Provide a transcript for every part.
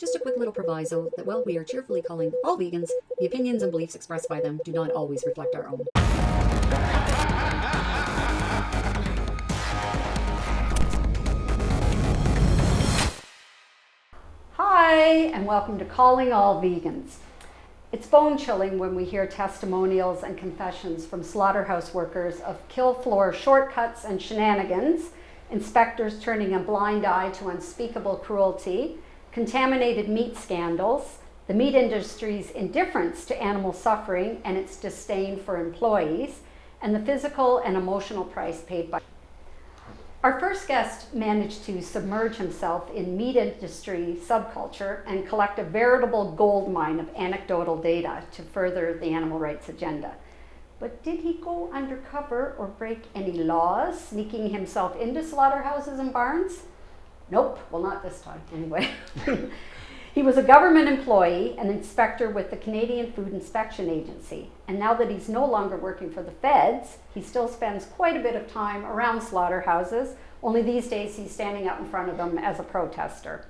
Just a quick little proviso that while we are cheerfully calling all vegans, the opinions and beliefs expressed by them do not always reflect our own. Hi, and welcome to Calling All Vegans. It's bone-chilling when we hear testimonials and confessions from slaughterhouse workers of kill floor shortcuts and shenanigans, inspectors turning a blind eye to unspeakable cruelty, contaminated meat scandals, the meat industry's indifference to animal suffering and its disdain for employees, and the physical and emotional price paid by. Our first guest managed to submerge himself in meat industry subculture and collect a veritable gold mine of anecdotal data to further the animal rights agenda. But did he go undercover or break any laws, sneaking himself into slaughterhouses and barns? Nope, well, not this time anyway. He was a government employee, an inspector with the Canadian Food Inspection Agency. And now that he's no longer working for the feds, he still spends quite a bit of time around slaughterhouses, only these days he's standing out in front of them as a protester.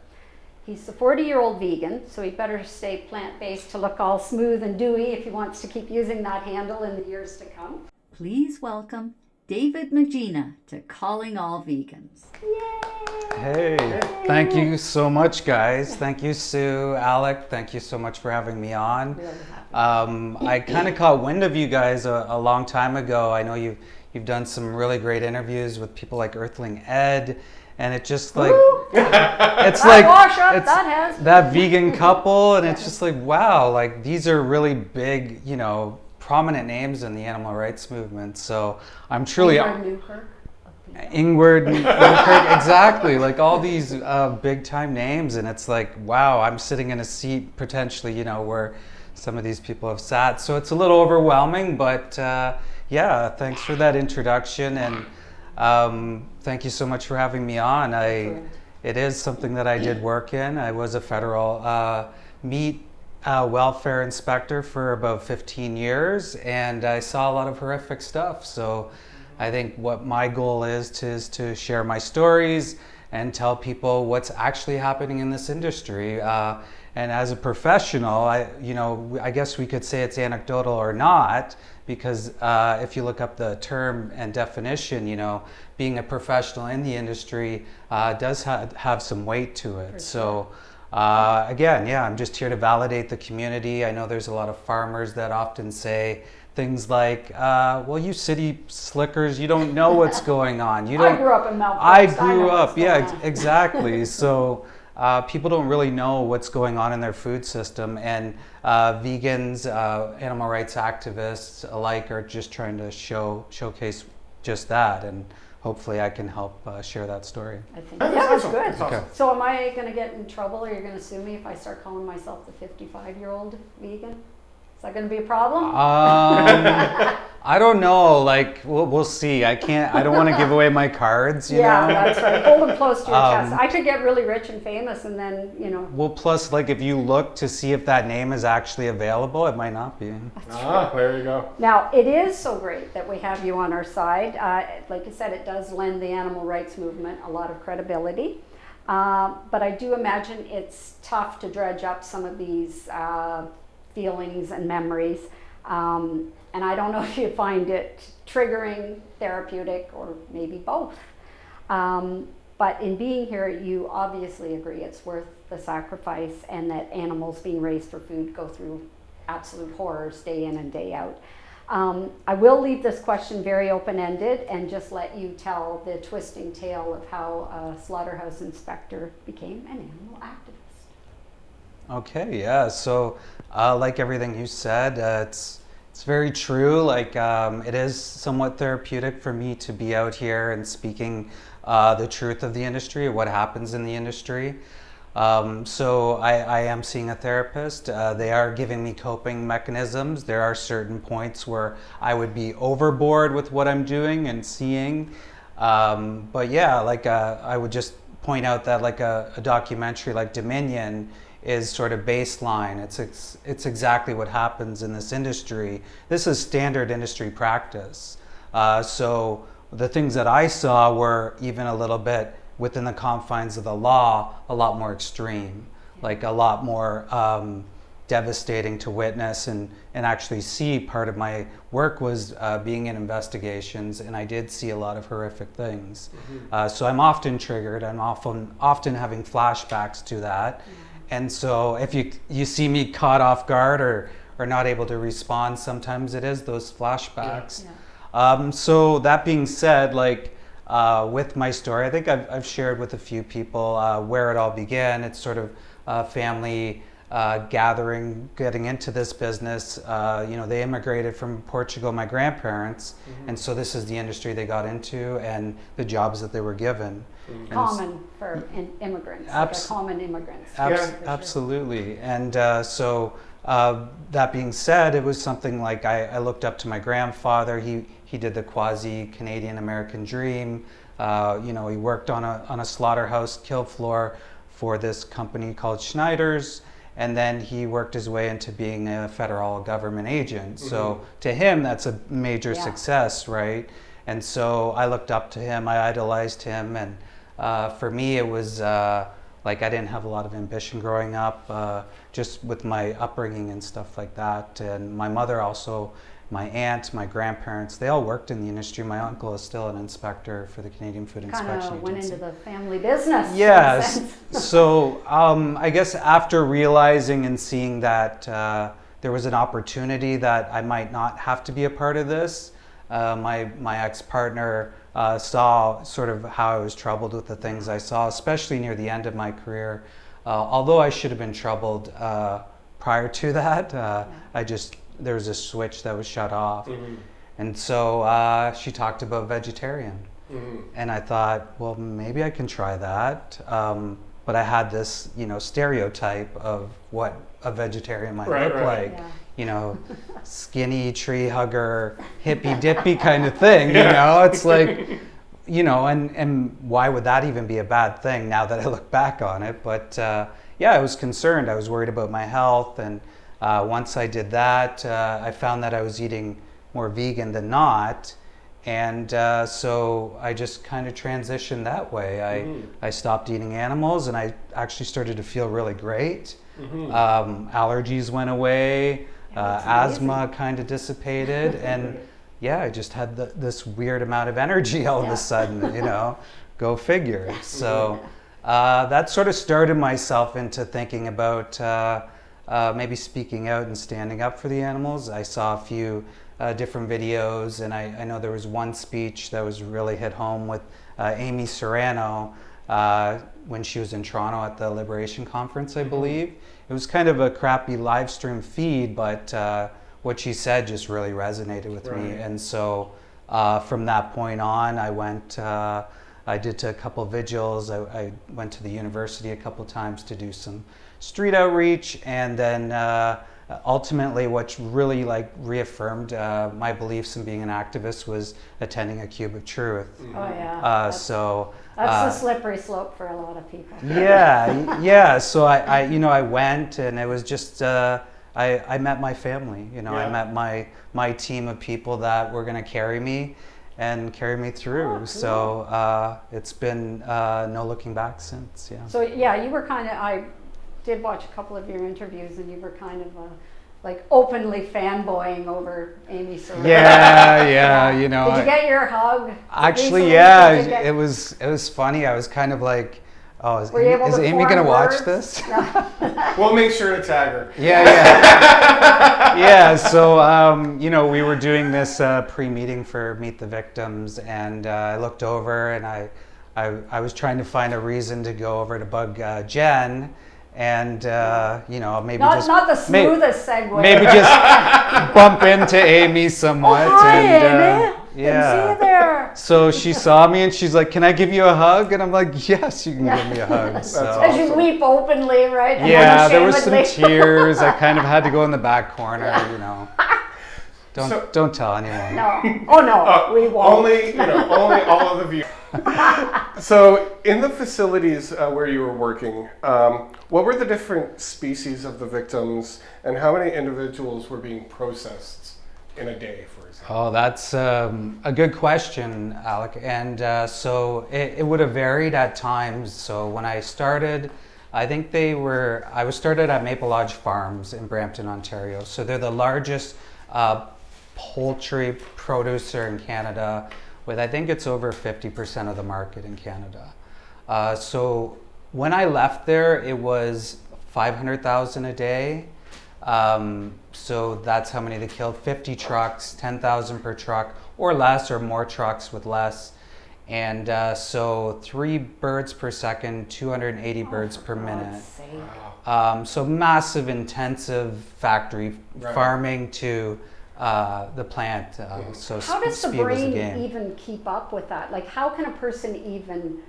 He's a 40-year-old vegan, so he better stay plant-based to look all smooth and dewy if he wants to keep using that handle in the years to come. Please welcome David Magina to Calling All Vegans. Hey, thank you so much, guys. Thank you, Sue, Alec. Thank you so much for having me on. I kind of caught wind of you guys a long time ago. I know you've done some really great interviews with people like Earthling Ed, and it just like it's like it's that vegan couple, and it's just like wow, like these are really big, prominent names in the animal rights movement. So I'm truly. Ingrid, exactly, like all these big time names, and it's like wow, I'm sitting in a seat potentially where some of these people have sat, so it's a little overwhelming, but yeah, thanks for that introduction, and thank you so much for having me on. It is something that I did work in. I was a federal meat welfare inspector for about 15 years, and I saw a lot of horrific stuff, so I think what my goal is to share my stories and tell people what's actually happening in this industry. And as a professional, I guess we could say it's anecdotal or not, because if you look up the term and definition, being a professional in the industry does have some weight to it. So again, yeah, I'm just here to validate the community. I know there's a lot of farmers that often say things like, well, you city slickers, you don't know what's going on. I grew up in Mount Exactly. So people don't really know what's going on in their food system, and vegans, animal rights activists alike are just trying to showcase just that, and hopefully I can help share that story. I think that's good. Okay. So am I going to get in trouble, or you're going to sue me if I start calling myself the 55-year-old vegan? Is that going to be a problem? I don't know. Like, we'll see. I don't want to give away my cards, you know? That's right. Hold them close to your chest. I could get really rich and famous, and then, Well, plus, like, if you look to see if that name is actually available, it might not be. There you go. Now, it is so great that we have you on our side. Like you said, it does lend the animal rights movement a lot of credibility. But I do imagine it's tough to dredge up some of these feelings and memories, and I don't know if you find it triggering, therapeutic, or maybe both. But in being here, you obviously agree it's worth the sacrifice, and that animals being raised for food go through absolute horrors day in and day out. I will leave this question very open-ended and just let you tell the twisting tale of how a slaughterhouse inspector became an animal activist. Okay, yeah. So, like everything you said, it's very true. Like, it is somewhat therapeutic for me to be out here and speaking the truth of the industry, what happens in the industry. So I am seeing a therapist. They are giving me coping mechanisms. There are certain points where I would be overboard with what I'm doing and seeing. But yeah, like I would just point out that like a documentary like Dominion is sort of baseline. It's exactly what happens in this industry. This is standard industry practice. So the things that I saw were even a little bit within the confines of the law, a lot more extreme. like a lot more devastating to witness and actually see. Part of my work was being in investigations, and I did see a lot of horrific things. So I'm often triggered. I'm often having flashbacks to that. And so if you see me caught off guard or not able to respond, sometimes it is those flashbacks. So that being said, like with my story, I think I've shared with a few people where it all began. It's sort of family gathering, getting into this business. They immigrated from Portugal, my grandparents, and so this is the industry they got into and the jobs that they were given. Common for immigrants, like a common immigrants. Absolutely. And so that being said, it was something like I looked up to my grandfather. He did the quasi-Canadian American dream. He worked on a slaughterhouse kill floor for this company called Schneider's. And then he worked his way into being a federal government agent. So to him, that's a major success, right? And so I looked up to him, I idolized him. And for me, it was like I didn't have a lot of ambition growing up, just with my upbringing and stuff like that. And my mother also, my aunt, my grandparents, they all worked in the industry. My uncle is still an inspector for the Canadian Food Inspection Agency. Kind of went into the family business. Yes. So I guess after realizing and seeing that there was an opportunity that I might not have to be a part of this, my ex-partner saw sort of how I was troubled with the things I saw, especially near the end of my career. Although I should have been troubled prior to that, there was a switch that was shut off. And so she talked about vegetarian. And I thought, well, maybe I can try that. But I had this, stereotype of what a vegetarian might look like. Skinny tree hugger, hippy dippy kind of thing, It's like, and why would that even be a bad thing now that I look back on it? But I was concerned. I was worried about my health. And once I did that, I found that I was eating more vegan than not. And so I just kind of transitioned that way. I stopped eating animals and I actually started to feel really great. Allergies went away, asthma kind of dissipated, and I just had this weird amount of energy all of a sudden, go figure. So that sort of started myself into thinking about maybe speaking out and standing up for the animals. I saw a few different videos, and I know there was one speech that was really hit home with Amy Serrano when she was in Toronto at the Liberation Conference, I believe. It was kind of a crappy live stream feed, but what she said just really resonated with me. And so from that point on, I did a couple vigils. I went to the university a couple times to do some street outreach, and then ultimately what really reaffirmed my beliefs in being an activist was attending a Cube of Truth. That's the slippery slope for a lot of people. So I went, and it was just I met my family. I met my team of people that were going to carry me through. Cool. So it's been no looking back since. So you were kind of, I did watch a couple of your interviews, and you were kind of like openly fanboying over Amy Serrano. Did you get your hug? Actually, it was funny. I was kind of like, oh, is Amy going to watch this? No. We'll make sure to tag her. So we were doing this pre-meeting for Meet the Victims, and I looked over, and I was trying to find a reason to go over to bug Jen. And maybe not the smoothest segue. Maybe just bump into Amy somewhat. Hi, Amy. Didn't see you there. So she saw me and she's like, "Can I give you a hug?" And I'm like, "Yes, you can give me a hug." So. As you weep openly, right? There was some tears. I kind of had to go in the back corner. Don't tell anyone. No. Oh no, we won't. Only all of the viewers. So, in the facilities where you were working, what were the different species of the victims, and how many individuals were being processed in a day, for example? Oh, that's a good question, Alec. And so it would have varied at times. So when I started, I think I was started at Maple Lodge Farms in Brampton, Ontario. So they're the largest poultry producer in Canada, with I think it's over 50% of the market in Canada. So when I left there, it was 500,000 a day. So that's how many they killed. 50 trucks, 10,000 per truck, or less, or more trucks with less. And so 3 birds per second, 280 birds per minute. So massive, intensive factory farming to the plant. So how does the speed was the brain game. even keep up with that? Like, how can a person even,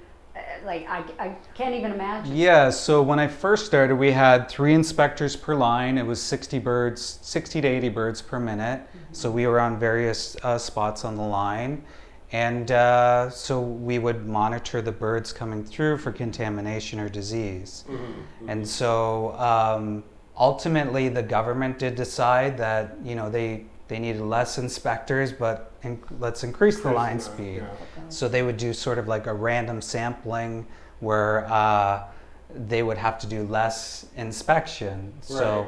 I can't even imagine. Yeah, so when I first started, we had 3 inspectors per line. It was 60 to 80 birds per minute. So we were on various spots on the line. And so we would monitor the birds coming through for contamination or disease. And so ultimately the government did decide that, you know, they needed less inspectors, but let's increase the line speed. So they would do sort of like a random sampling where they would have to do less inspection. So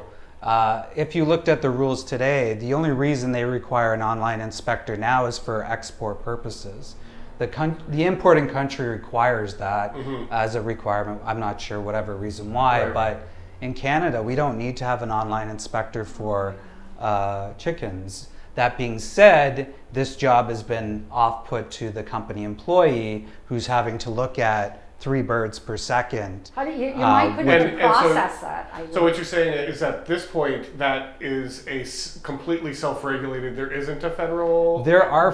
if you looked at the rules today, the only reason they require an online inspector now is for export purposes. The importing country requires that as a requirement. I'm not sure whatever reason why, but in Canada, we don't need to have an online inspector for chickens. That being said, this job has been off-put to the company employee who's having to look at 3 birds per second. How do your mind couldn't process that? So what you're saying is at this point that is completely self-regulated. There isn't a federal. There are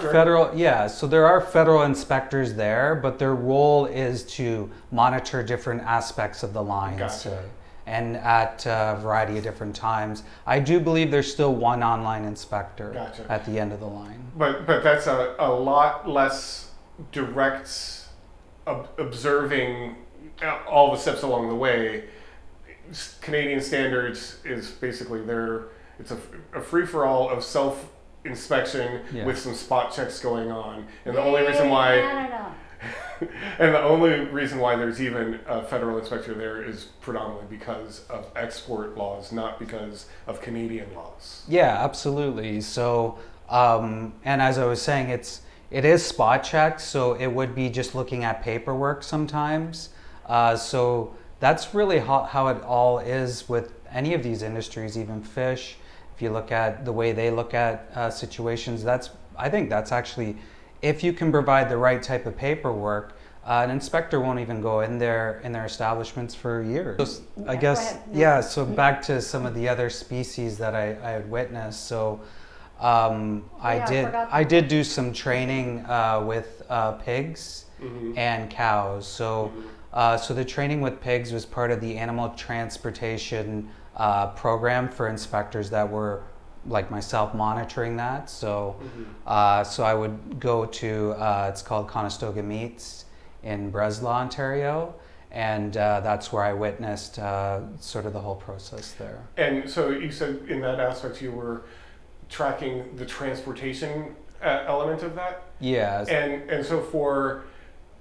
so there are federal inspectors there, but their role is to monitor different aspects of the lines. Gotcha. And at a variety of different times. I do believe there's still one online inspector at the end of the line. But that's a lot less direct observing all the steps along the way. Canadian standards is basically it's a free-for-all of self-inspection with some spot checks going on. And the only reason why and the only reason why there's even a federal inspector there is predominantly because of export laws, not because of Canadian laws. Yeah, absolutely. So, and as I was saying, it is spot checks, so it would be just looking at paperwork sometimes. So that's really how it all is with any of these industries, even fish. If you look at the way they look at situations, I think that's actually, if you can provide the right type of paperwork, an inspector won't even go in their establishments for years. I guess, so back to some of the other species that I had witnessed. So I did do some training with pigs and cows. So so the training with pigs was part of the animal transportation program for inspectors that were like myself monitoring that. So so I would go to it's called Conestoga Meats in Breslau, Ontario, and that's where I witnessed sort of the whole process there. And so you said in that aspect you were tracking the transportation element of that? Yeah. And so for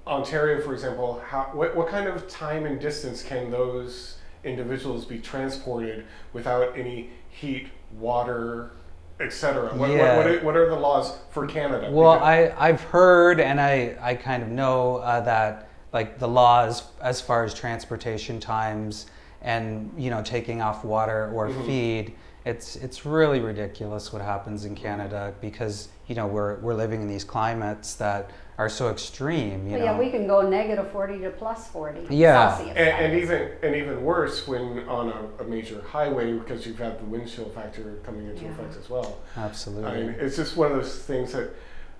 Ontario, for example, what kind of time and distance can those individuals be transported without any heat, water, etc.? What are the laws for Canada? Well, I've heard and I kind of know that like the laws as far as transportation times and, you know, taking off water or feed, it's really ridiculous what happens in Canada because, you know, we're living in these climates that are so extreme, you know. Yeah, we can go -40 to +40 Celsius. And even worse when on a major highway because you've had the wind chill factor coming into effect as well. Absolutely. I mean, it's just one of those things that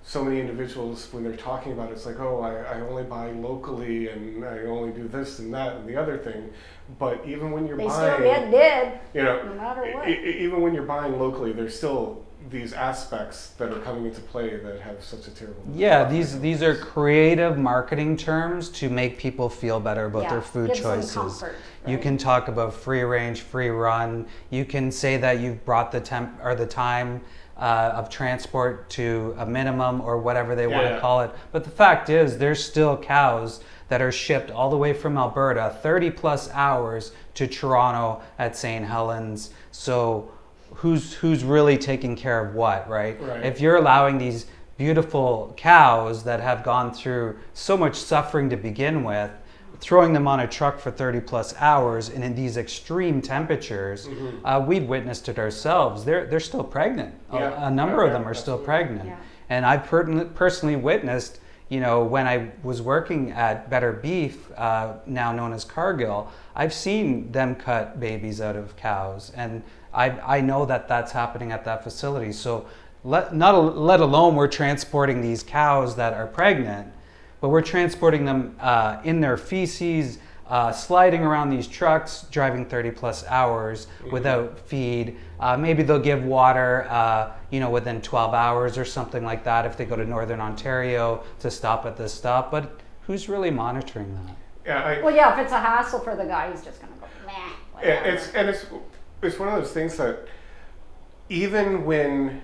so many individuals, when they're talking about it, it's like, oh, I only buy locally and I only do this and that and the other thing. But even when you're buying, still get dead, you know, no matter what. Even when you're buying locally, there's still these aspects that are coming into play that have such a terrible. Yeah, these are creative marketing terms to make people feel better about their food choices. Some comfort, right? You can talk about free range, free run. You can say that you've brought the time of transport to a minimum or whatever they want to call it. But the fact is, there's still cows that are shipped all the way from Alberta, 30 plus hours to Toronto at St. Helens. So who's really taking care of what, right? Right. If you're allowing these beautiful cows that have gone through so much suffering to begin with, throwing them on a truck for 30 plus hours and in these extreme temperatures, we've witnessed it ourselves. They're still pregnant. Yeah. A number of them are absolutely. still pregnant. Yeah. And I've personally witnessed, you know, when I was working at Better Beef, now known as Cargill, I've seen them cut babies out of cows. And I know that that's happening at that facility. So let alone we're transporting these cows that are pregnant, but we're transporting them in their feces, sliding around these trucks, driving 30 plus hours without feed. Maybe they'll give water, you know, within 12 hours or something like that if they go to Northern Ontario to stop at this stop. But who's really monitoring that? Yeah, Well, yeah, if it's a hassle for the guy, he's just gonna go, meh, whatever. it's one of those things that even when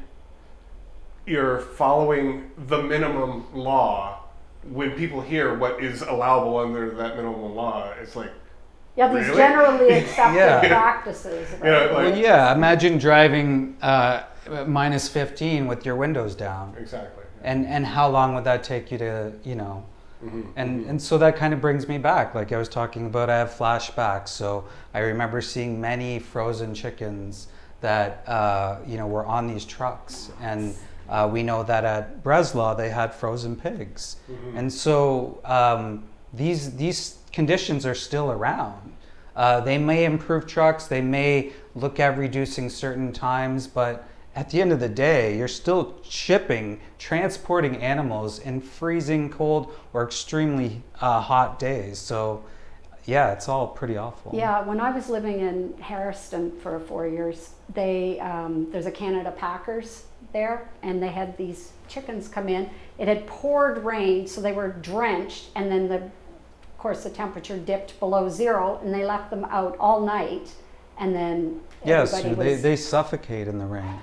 you're following the minimum law, when people hear what is allowable under that minimum law, it's like, Yeah, these Really? generally accepted Yeah. practices. Right? Yeah, like- Well, yeah, imagine driving minus 15 with your windows down. exactly. And how long would that take you to, you know? And so that kind of brings me back. Like I was talking about, I have flashbacks. So I remember seeing many frozen chickens that, you know, were on these trucks. And we know that at Breslau they had frozen pigs. And so these conditions are still around. They may improve trucks, they may look at reducing certain times, but at the end of the day, you're still transporting animals in freezing cold or extremely hot days. So yeah, it's all pretty awful. Yeah, when I was living in Harriston for 4 years, there's a Canada Packers there, and they had these chickens come in. It had poured rain, so they were drenched, and then of course the temperature dipped below zero, and they left them out all night, and then Yes, everybody was... they suffocate in the rain.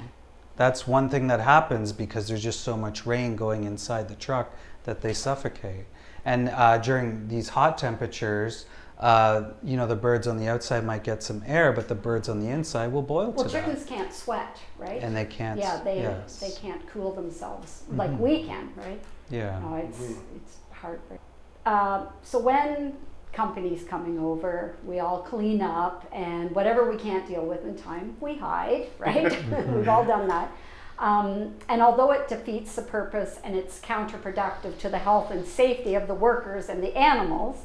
That's one thing that happens because there's just so much rain going inside the truck that they suffocate. And during these hot temperatures, you know, the birds on the outside might get some air, but the birds on the inside will boil Well, to death. chickens can't sweat, right? And they can't. Yeah, yes. they can't cool themselves like we can, right? Yeah. No, it's heartbreaking. So when companies coming over, we all clean up, and whatever we can't deal with in time, we hide, right? We've all done that. And although it defeats the purpose and it's counterproductive to the health and safety of the workers and the animals,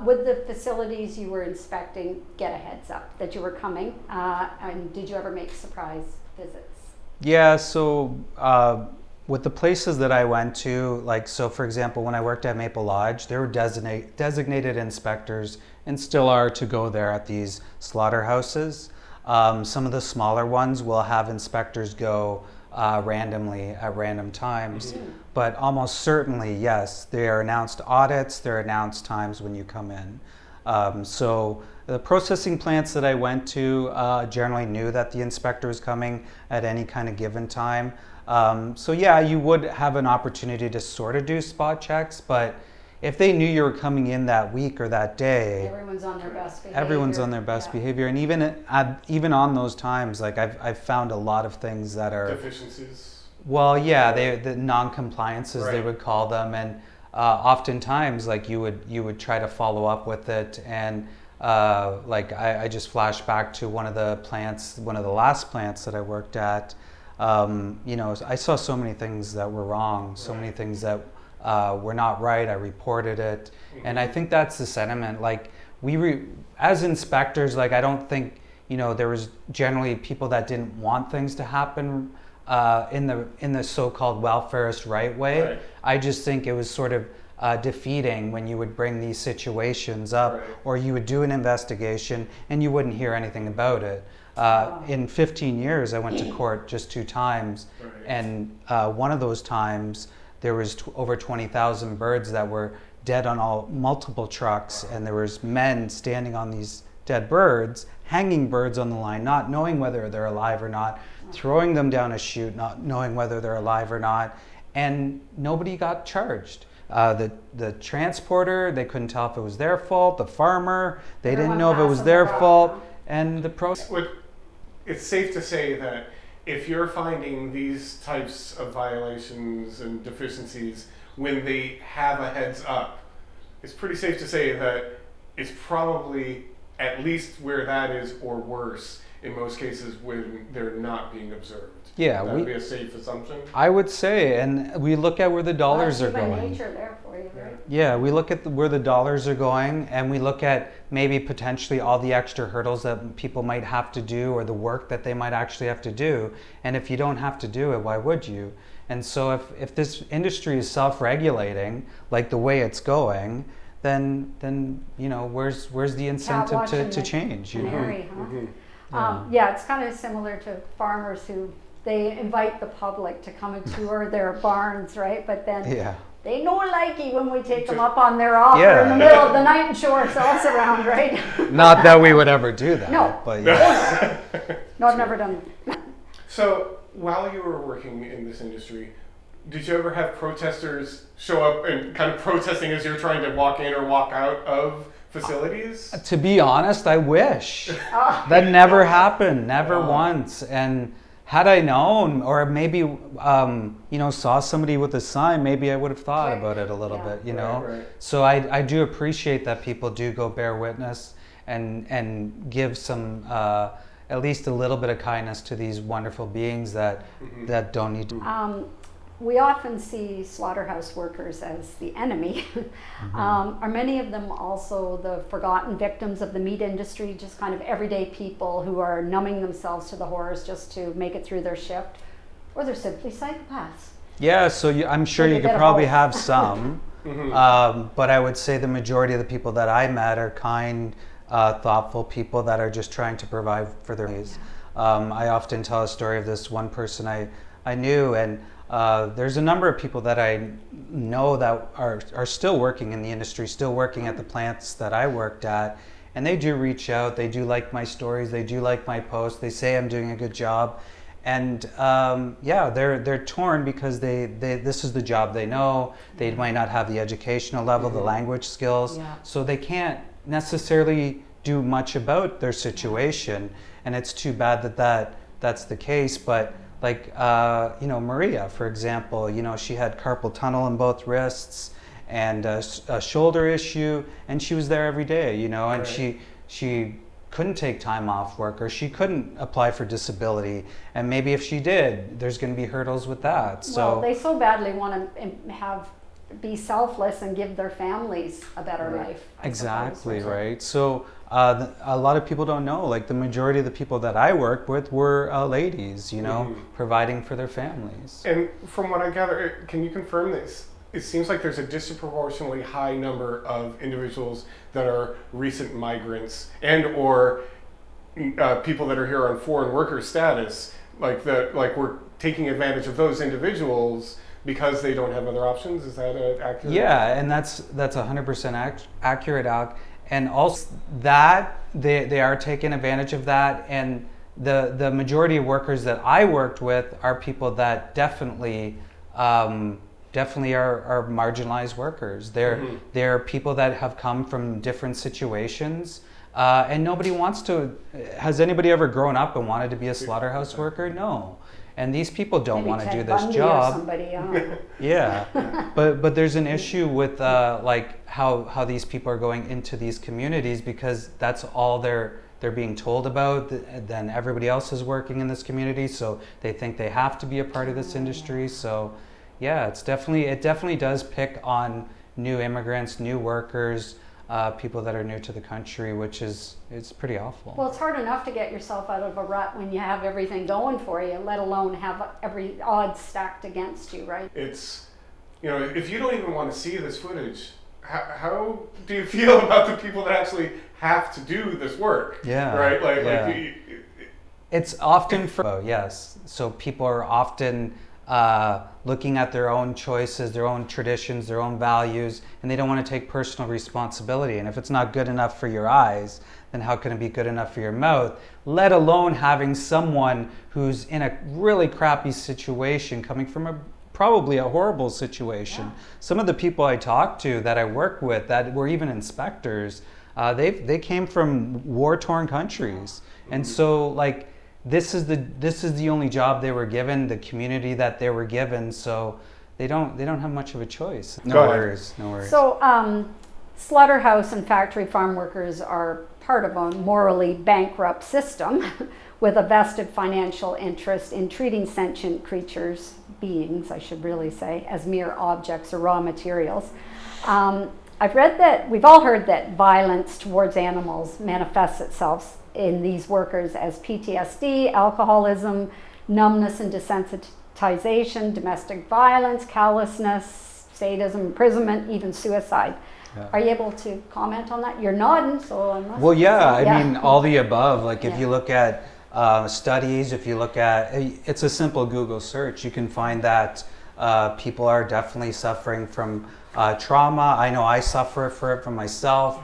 would the facilities you were inspecting get a heads up that you were coming? And did you ever make surprise visits? Yeah, so with the places that I went to, like, so for example, when I worked at Maple Lodge, there were designated inspectors, and still are, to go there at these slaughterhouses. Some of the smaller ones will have inspectors go randomly at random times, but almost certainly, yes, there are announced audits, there are announced times when you come in. So the processing plants that I went to generally knew that the inspector was coming at any kind of given time. So yeah, you would have an opportunity to sort of do spot checks, but if they knew you were coming in that week or that day, Everyone's on their best behavior. everyone's on their best behavior. And even on those times, like I've found a lot of things that are, Deficiencies. well, yeah, the non-compliances, they Right. would call them, and oftentimes, like you would try to follow up with it, and like I just flashed back to one of the last plants that I worked at. You know, I saw so many things that were wrong, so many things that were not right. I reported it, and I think that's the sentiment. Like as inspectors, like I don't think, you know, there was generally people that didn't want things to happen in the so-called welfarist right way. Right. I just think it was sort of defeating when you would bring these situations up, Right. or you would do an investigation and you wouldn't hear anything about it. In 15 years, I went to court just 2 times, Right. and one of those times there was over 20,000 birds that were dead on multiple trucks, and there was men standing on these dead birds, hanging birds on the line, not knowing whether they're alive or not, throwing them down a chute, not knowing whether they're alive or not, and nobody got charged. The transporter, they couldn't tell if it was their fault. The farmer, they didn't Everyone know if it was passes their it off. fault. And the process. It's safe to say that if you're finding these types of violations and deficiencies when they have a heads up, it's pretty safe to say that it's probably at least where that is or worse in most cases when they're not being observed. Yeah, That would be a safe assumption. I would say, and we look at where the dollars are Human going. nature there for you, right? Yeah, we look at where the dollars are going, and we look at maybe potentially all the extra hurdles that people might have to do, or the work that they might actually have to do. And if you don't have to do it, why would you? And so if this industry is self-regulating, like the way it's going, then where's the incentive to change? Canary, huh? Yeah, it's kind of similar to farmers who they invite the public to come and tour their barns, right? But then they no likey when we take them up on their offer in the middle of the night and show ourselves around, right? Not that we would ever do that. No. But No, I've never done that. So while you were working in this industry, did you ever have protesters show up and kind of protesting as you're trying to walk in or walk out of facilities? To be honest, I wish. That never happened, never once. And had I known, or maybe saw somebody with a sign, maybe I would have thought about it a little bit, Right. So I do appreciate that people do go bear witness and give some at least a little bit of kindness to these wonderful beings that don't need to. We often see slaughterhouse workers as the enemy. Are many of them also the forgotten victims of the meat industry, just kind of everyday people who are numbing themselves to the horrors just to make it through their shift? Or they're simply psychopaths? Yeah, so I'm sure Maybe you a could bit of probably both. have some, but I would say the majority of the people that I met are kind, thoughtful people that are just trying to provide for their needs. I often tell a story of this one person I knew, and there's a number of people that I know that are still working in the industry, still working at the plants that I worked at, and they do reach out, they do like my stories, they do like my posts, they say I'm doing a good job, and they're torn because this is the job they know, they might not have the educational level, the language skills, so they can't necessarily do much about their situation, and it's too bad that's the case. But like Maria, for example, she had carpal tunnel in both wrists and a shoulder issue, and she was there every day, and she couldn't take time off work, or she couldn't apply for disability, and maybe if she did, there's going to be hurdles with that. So they so badly want to be selfless and give their families a better life. I exactly, suppose. right? So a lot of people don't know, like the majority of the people that I worked with were ladies, providing for their families. And from what I gather, can you confirm this? It seems like there's a disproportionately high number of individuals that are recent migrants and or people that are here on foreign worker status, like we're taking advantage of those individuals because they don't have other options. Is that accurate? Yeah, and that's 100% accurate, Alec. And also that they are taking advantage of that, and the majority of workers that I worked with are people that definitely are marginalized workers. They're people that have come from different situations, and nobody wants to. Has anybody ever grown up and wanted to be a slaughterhouse worker? No. And these people don't Maybe want to Ted do this Bundy job. Or somebody, Yeah, but there's an issue with like how these people are going into these communities, because that's all they're being told about. Then everybody else is working in this community, so they think they have to be a part of this industry. So yeah, it definitely does pick on new immigrants, new workers, people that are new to the country, which it's pretty awful. Well, it's hard enough to get yourself out of a rut when you have everything going for you, let alone have every odds stacked against you, right? It's, if you don't even want to see this footage, how do you feel about the people that actually have to do this work? Yeah. Right? It's often yes. So people are often looking at their own choices, their own traditions, their own values, and they don't want to take personal responsibility. And if it's not good enough for your eyes, then how can it be good enough for your mouth? Let alone having someone who's in a really crappy situation, coming from a probably a horrible situation. Some of the people I talked to that I worked with that were even inspectors, they came from war-torn countries, and so like this is the only job they were given, the community that they were given, so they don't have much of a choice. No worries. So slaughterhouse and factory farm workers are part of a morally bankrupt system with a vested financial interest in treating sentient creatures, beings I should really say, as mere objects or raw materials. I've read that, we've all heard that violence towards animals manifests itself in these workers as PTSD, alcoholism, numbness and desensitization, domestic violence, callousness, sadism, imprisonment, even suicide. Yeah. Are you able to comment on that? You're nodding, so I must. Well, yeah, I mean, all the above. Like if you look at studies, if you look at, it's a simple Google search, you can find that people are definitely suffering from trauma. I know I suffer from myself.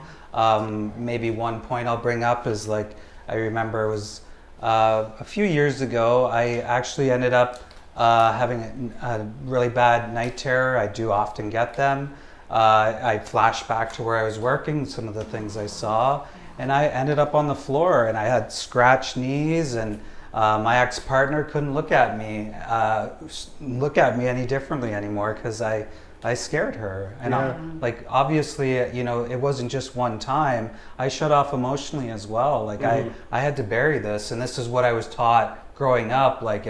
Maybe one point I'll bring up is like, I remember it was a few years ago, I actually ended up having a really bad night terror. I do often get them. I flashed back to where I was working, some of the things I saw, and I ended up on the floor and I had scratched knees, and my ex-partner couldn't look at me any differently anymore because I scared her. And like obviously, you know, it wasn't just one time. I shut off emotionally as well. Like I had to bury this, and this is what I was taught growing up. Like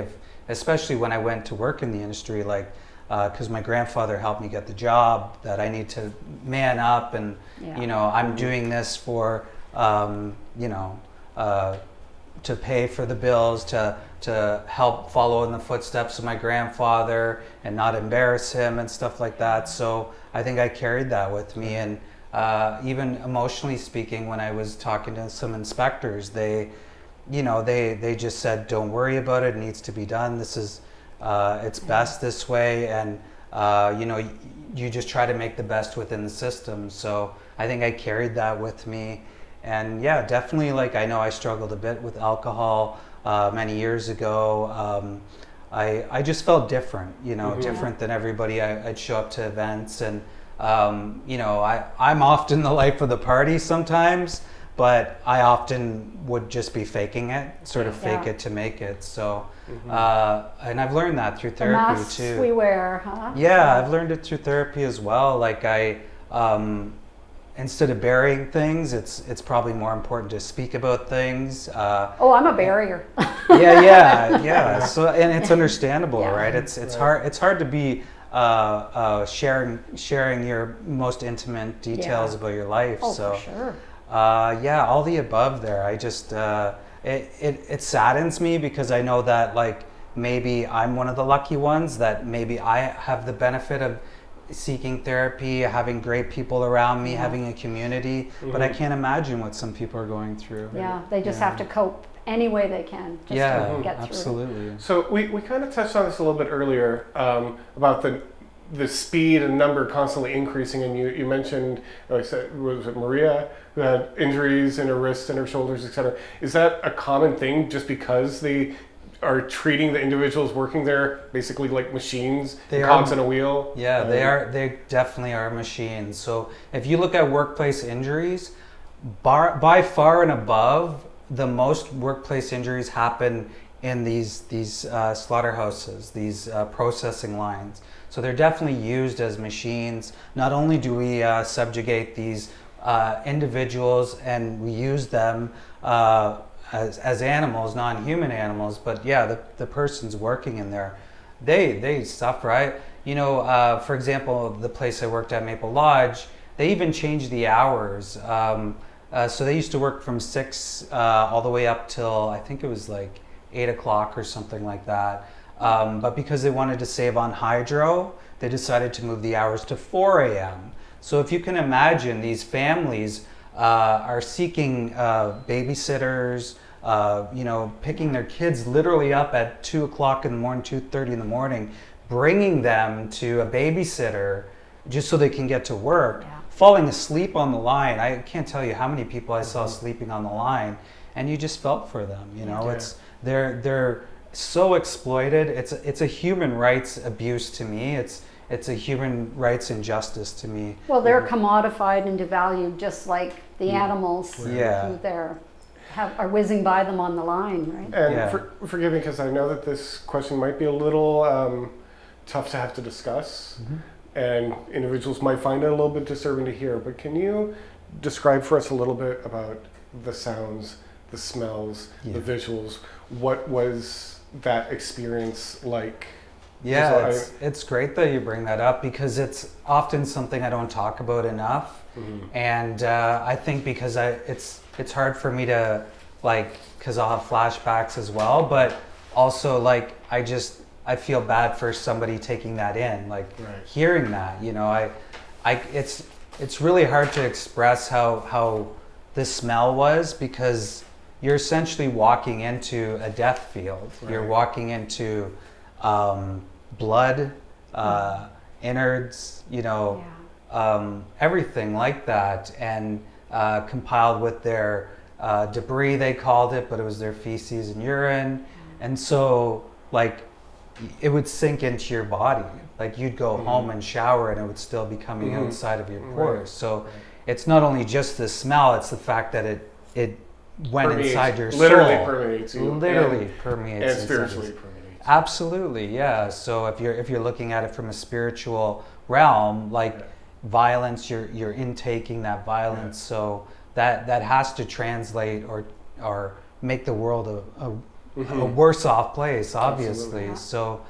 especially when I went to work in the industry, like because my grandfather helped me get the job, that I need to man up, and you know, I'm doing this for you know, to pay for the bills, to help follow in the footsteps of my grandfather and not embarrass him and stuff like that. So I think I carried that with me, and even emotionally speaking, when I was talking to some inspectors, they just said, don't worry about it, it needs to be done. This is it's best this way, and you know, you just try to make the best within the system. So I think I carried that with me. And yeah, definitely, like I know I struggled a bit with alcohol many years ago. I just felt different, you know, different than everybody. I'd show up to events, and you know, I'm often the life of the party sometimes, but I often would just be faking it, sort of fake it to make it. So, and I've learned that through therapy masks too. We wear, huh? Yeah, I've learned it through therapy as well. Like instead of burying things, it's probably more important to speak about things. Oh, I'm a barrier. Yeah. So, and it's understandable, right? It's hard to be sharing your most intimate details about your life. Oh, so, for sure. yeah, all the above there. I just it saddens me because I know that like maybe I'm one of the lucky ones, that maybe I have the benefit of seeking therapy, having great people around me, having a community, but I can't imagine what some people are going through. Yeah, they just have to cope any way they can just to get through. Absolutely. So we kind of touched on this a little bit earlier about the speed and number constantly increasing, and you mentioned, was it Maria, who had injuries in her wrists and her shoulders, etc. Is that a common thing just because they are treating the individuals working there basically like machines, cogs in a wheel? Yeah, they definitely are machines. So if you look at workplace injuries, by far and above, the most workplace injuries happen in these slaughterhouses, these processing lines. So they're definitely used as machines. Not only do we subjugate these individuals and we use them as animals, non-human animals, but yeah, the person's working in there, they suffer, right? You know, for example, the place I worked at, Maple Lodge, they even changed the hours. So they used to work from 6 all the way up till, I think it was like 8 o'clock or something like that. But because they wanted to save on hydro, they decided to move the hours to 4 a.m. So if you can imagine, these families are seeking babysitters, you know, picking their kids literally up at 2 o'clock in the morning, 2:30 in the morning, bringing them to a babysitter just so they can get to work, falling asleep on the line. I can't tell you how many people I saw sleeping on the line, and you just felt for them. You know, it's they're so exploited. It's a human rights abuse to me. It's a human rights injustice to me. Well, they're commodified and devalued just like the animals Yeah. who are whizzing by them on the line, right? And Yeah. forgive me, because I know that this question might be a little tough to have to discuss, and individuals might find it a little bit disturbing to hear, but can you describe for us a little bit about the sounds, the smells, the visuals? What was that experience like? Yeah, So it's great that you bring that up because it's often something I don't talk about enough, and I think because it's hard for me to because I'll have flashbacks as well, but also I feel bad for somebody taking that in, hearing that. It's really hard to express how the smell was because you're essentially walking into a death field. Right. You're walking into blood, innards, everything like that, and compiled with their debris, they called it, but it was their feces and urine. And so, it would sink into your body. You'd go home and shower and it would still be coming outside of your pores. Right. So it's not only just the smell, it's the fact that it went inside your soul. Literally permeates you. Literally permeates. And spiritually permeates. Absolutely, yeah. So if you're looking at it from a spiritual realm, violence, you're intaking that violence. Yeah. So that has to translate or make the world a worse off place, obviously. Yeah. So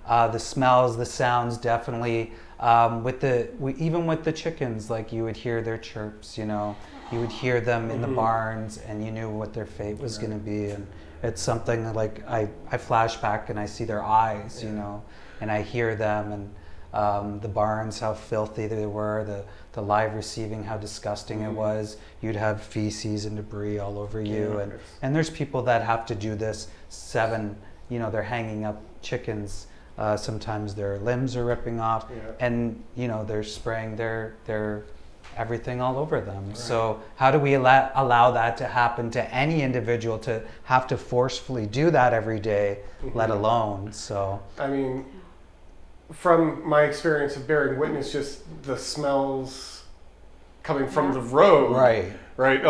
the smells, the sounds, definitely. Even with the chickens, you would hear their chirps. You would hear them in the barns, and you knew what their fate was going to be. And it's something I flash back and I see their eyes, and I hear them, and the barns, how filthy they were, the live receiving, how disgusting it was. You'd have feces and debris all over you, and there's people that have to do this they're hanging up chickens. Sometimes their limbs are ripping off, and they're spraying their everything all over them. Right. So how do we allow that to happen to any individual, to have to forcefully do that every day, let alone? So I mean, from my experience of bearing witness, just the smells coming from the road, right?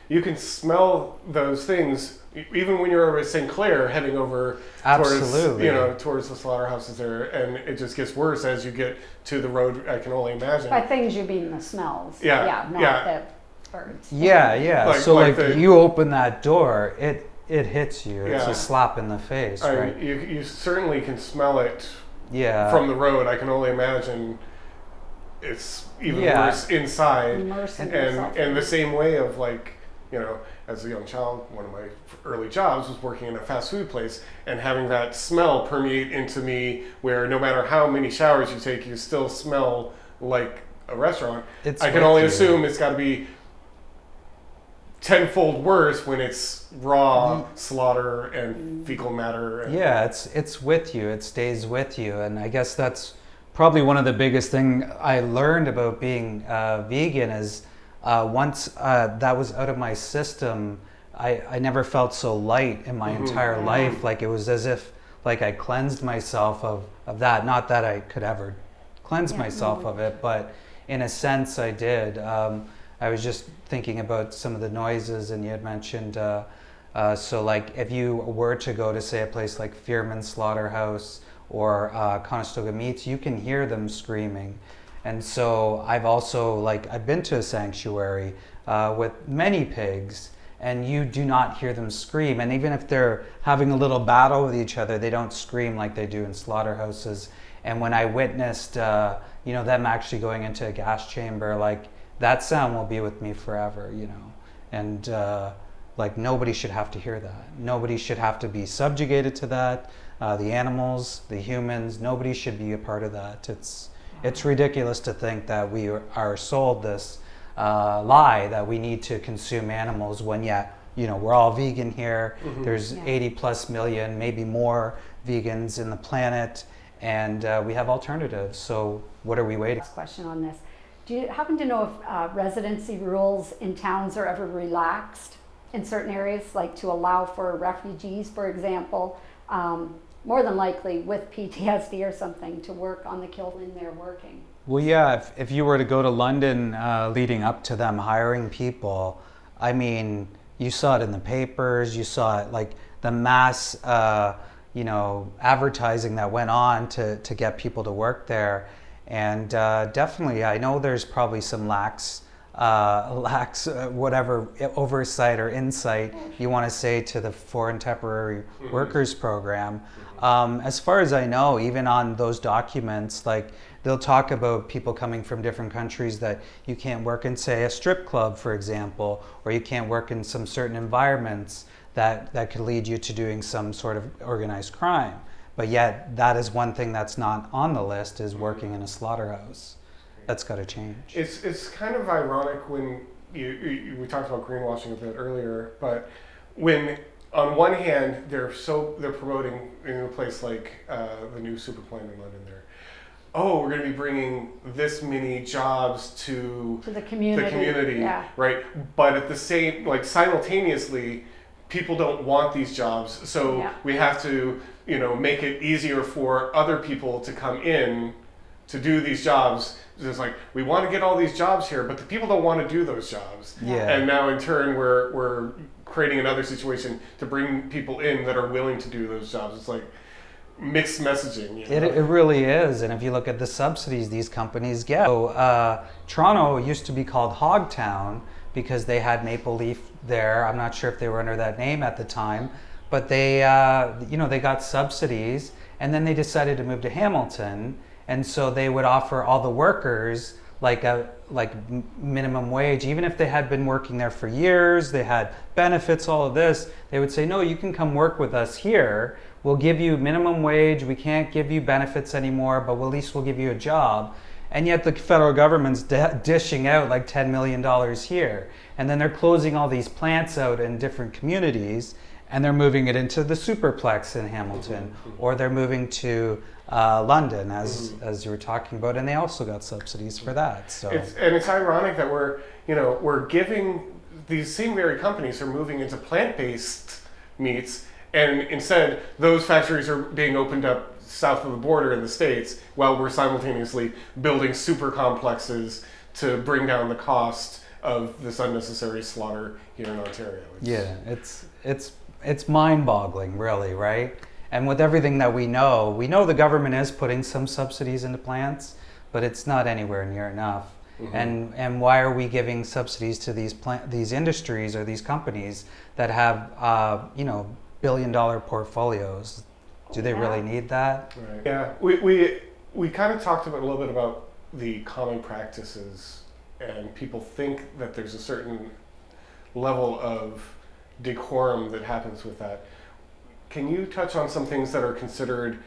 You can smell those things even when you're over at St. Clair heading over towards the slaughterhouses there, and it just gets worse as you get to the road. I can only imagine. By things you mean the smells. Not the birds. Yeah. So you open that door, it hits you. It's a slap in the face. Right. You certainly can smell it. Yeah. From the road, I can only imagine it's even worse inside. And the same way of as a young child, one of my early jobs was working in a fast food place and having that smell permeate into me, where no matter how many showers you take, you still smell like a restaurant. I can only assume it's got to be tenfold worse when it's raw slaughter and fecal matter. It's with you. It stays with you, and I guess that's probably one of the biggest thing I learned about being vegan is once that was out of my system, I never felt so light in my entire life. It was as if I cleansed myself of that. Not that I could ever cleanse myself of it, but in a sense I did. I was just thinking about some of the noises, and you had mentioned, if you were to go to, say, a place like Fearman Slaughterhouse or Conestoga Meats, you can hear them screaming. And so I've also, I've been to a sanctuary with many pigs, and you do not hear them scream. And even if they're having a little battle with each other, they don't scream like they do in slaughterhouses. And when I witnessed, them actually going into a gas chamber, that sound will be with me forever, And nobody should have to hear that. Nobody should have to be subjugated to that. The animals, the humans, nobody should be a part of that. It's ridiculous to think that we are sold this lie that we need to consume animals when we're all vegan here. There's 80 plus million, maybe more vegans in the planet, and we have alternatives. So what are we waiting? Question on this. Do you happen to know if residency rules in towns are ever relaxed in certain areas, like to allow for refugees, for example, more than likely with PTSD or something, to work on the kill when they're working. Well, yeah, if you were to go to London leading up to them hiring people, I mean, you saw it in the papers, you saw it like the mass, advertising that went on to get people to work there. And definitely, I know there's probably some lax whatever oversight or insight you want to say to the Foreign Temporary Workers Program. As far as I know, even on those documents, like they'll talk about people coming from different countries that you can't work in, say, a strip club, for example, or you can't work in some certain environments that could lead you to doing some sort of organized crime. But yet, that is one thing that's not on the list, is working in a slaughterhouse. That's got to change. It's kind of ironic when we talked about greenwashing a bit earlier, but when on one hand they're promoting in a place like the new superplant in London there, oh, we're going to be bringing this many jobs to the community, yeah. Right? But at the same, like simultaneously, people don't want these jobs, so yeah. we have to, make it easier for other people to come in to do these jobs. It's like, we want to get all these jobs here, but the people don't want to do those jobs. Yeah. And now in turn, we're creating another situation to bring people in that are willing to do those jobs. It's like mixed messaging. It really is. And if you look at the subsidies these companies get. So, Toronto used to be called Hogtown because they had Maple Leaf there. I'm not sure if they were under that name at the time, but they got subsidies, and then they decided to move to Hamilton. And so they would offer all the workers like minimum wage, even if they had been working there for years, they had benefits, all of this. They would say, no, you can come work with us here. We'll give you minimum wage. We can't give you benefits anymore, but at least we'll give you a job. And yet the federal government's dishing out like $10 million here. And then they're closing all these plants out in different communities, and they're moving it into the superplex in Hamilton, or they're moving to London, as you were talking about, and they also got subsidies for that. So it's ironic that we're giving these same very companies are moving into plant-based meats, and instead those factories are being opened up south of the border in the States, while we're simultaneously building super complexes to bring down the cost of this unnecessary slaughter here in Ontario. It's mind-boggling, really, right? And with everything that we know the government is putting some subsidies into plants, but it's not anywhere near enough. Mm-hmm. And why are we giving subsidies to these industries or these companies that have billion-dollar portfolios? Do they really need that? Right. Yeah, we kind of talked a little bit about the common practices, and people think that there's a certain level of decorum that happens with that. Can you touch on some things that are considered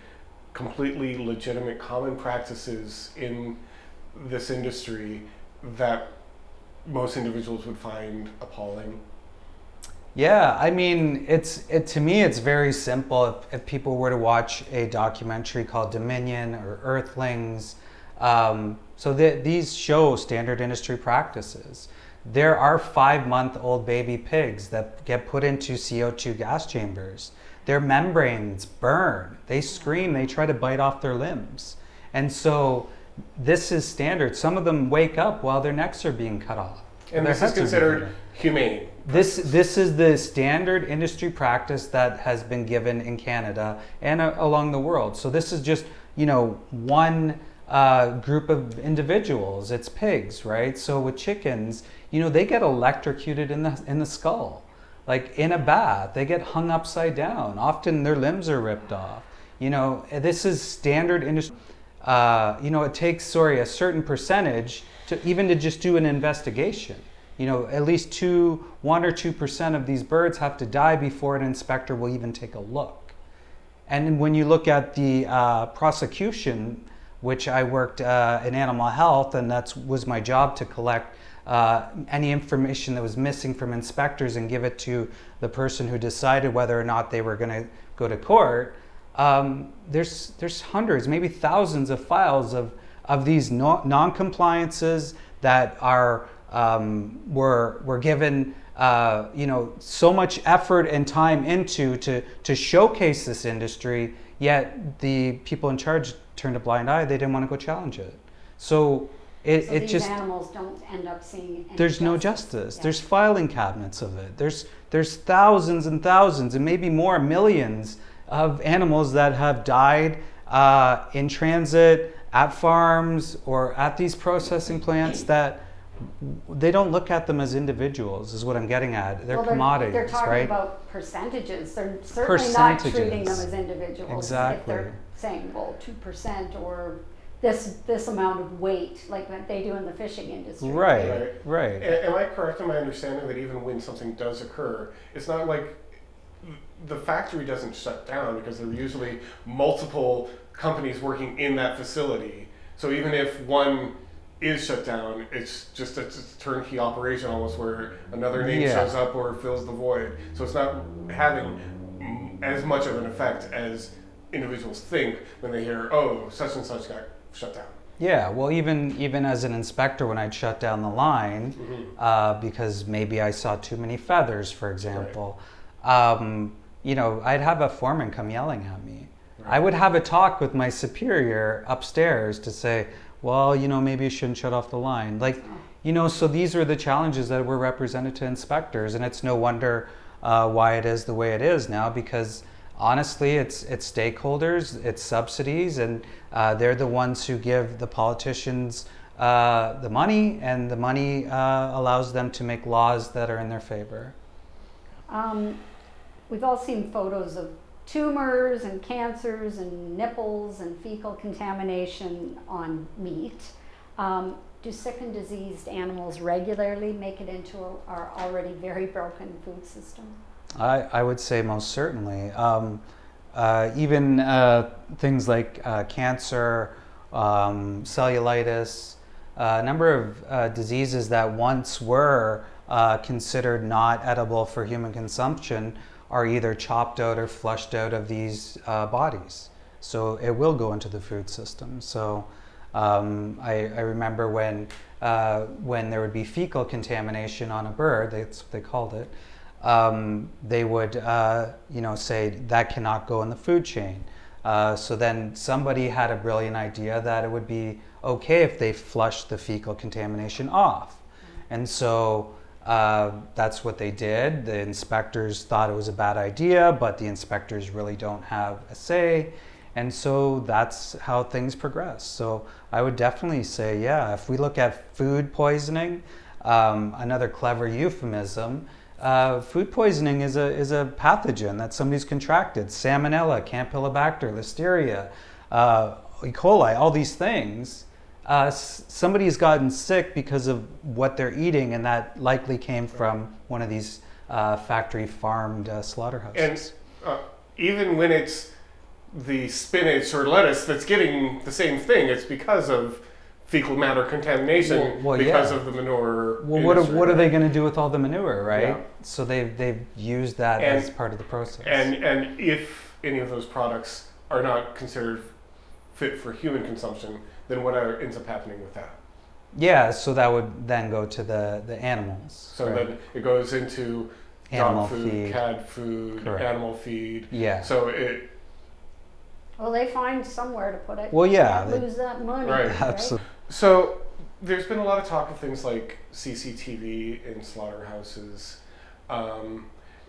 completely legitimate common practices in this industry that most individuals would find appalling? Yeah, I mean, to me, it's very simple. If people were to watch a documentary called Dominion or Earthlings, these show standard industry practices. There are 5-month-old baby pigs that get put into CO2 gas chambers. Their membranes burn, they scream, they try to bite off their limbs. And so this is standard. Some of them wake up while their necks are being cut off. And this is considered humane. This is the standard industry practice that has been given in Canada and along the world. So this is just, one group of individuals. It's pigs, right? So with chickens, they get electrocuted in the skull. Like in a bath, they get hung upside down. Often their limbs are ripped off. This is standard industry. It takes, a certain percentage to just do an investigation. At least 1 or 2% of these birds have to die before an inspector will even take a look. And when you look at the prosecution, which I worked in animal health, and that was my job to collect any information that was missing from inspectors and give it to the person who decided whether or not they were going to go to court. There's hundreds, maybe thousands of files of these non-compliances that are were given so much effort and time into to showcase this industry, yet the people in charge turned a blind eye. They didn't want to go challenge it. So these just animals don't end up seeing any there's no justice. There's filing cabinets of it. There's thousands and thousands and maybe more, millions of animals that have died in transit, at farms, or at these processing plants that they don't look at them as individuals, is what I'm getting at. They're commodities, they're talking right? about percentages. They're certainly not treating them as individuals. Exactly. If they're saying, well, 2% or this amount of weight, like what they do in the fishing industry. Right. Am I correct in my understanding that even when something does occur, it's not like the factory doesn't shut down, because there are usually multiple companies working in that facility. So even if one is shut down, it's just a turnkey operation almost, where another name shows up or fills the void. So it's not having as much of an effect as individuals think when they hear, oh, such and such got shut down. Yeah, well, even as an inspector, when I'd shut down the line, because maybe I saw too many feathers, for example, I'd have a foreman come yelling at me. I would have a talk with my superior upstairs to say, well, maybe you shouldn't shut off the line. So these are the challenges that were represented to inspectors, and it's no wonder why it is the way it is now, because honestly, it's stakeholders, it's subsidies, and they're the ones who give the politicians the money, and the money allows them to make laws that are in their favor. We've all seen photos of tumors and cancers and nipples and fecal contamination on meat. Do sick and diseased animals regularly make it into our already very broken food system? I would say most certainly. Even things like cancer, cellulitis, a number of diseases that once were considered not edible for human consumption are either chopped out or flushed out of these bodies. So it will go into the food system. So I remember when there would be fecal contamination on a bird, that's what they called it, they would say that cannot go in the food chain. So then somebody had a brilliant idea that it would be okay if they flushed the fecal contamination off. And so that's what they did. The inspectors thought it was a bad idea, but the inspectors really don't have a say. And so that's how things progress. So I would definitely say, yeah, if we look at food poisoning, another clever euphemism, food poisoning is a pathogen that somebody's contracted. Salmonella, Campylobacter, Listeria, E. coli, all these things. Somebody's gotten sick because of what they're eating, and that likely came from one of these factory farmed slaughterhouses. And even when it's the spinach or lettuce that's getting the same thing, it's because of fecal matter contamination, because of the manure. Well, what are they going to do with all the manure, right? Yeah. So they've used that as part of the process. And if any of those products are not considered fit for human consumption, then what ends up happening with that? Yeah, so that would then go to the animals. So then it goes into animal dog food, feed, cat food, animal feed. Yeah. So well, they find somewhere to put it. Well, yeah. They lose that money. Right. Absolutely. So there's been a lot of talk of things like CCTV in slaughterhouses.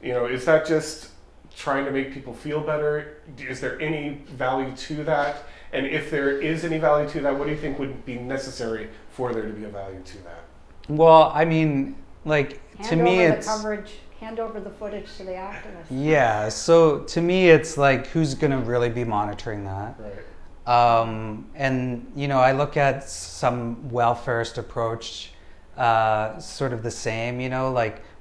Is that just trying to make people feel better? Is there any value to that? And if there is any value to that, what do you think would be necessary for there to be a value to that? Well, I mean, to me, it's hand over the footage to the activists. Yeah, so to me, it's like, who's going to really be monitoring that? Right. And I look at some welfarist approach, sort of the same.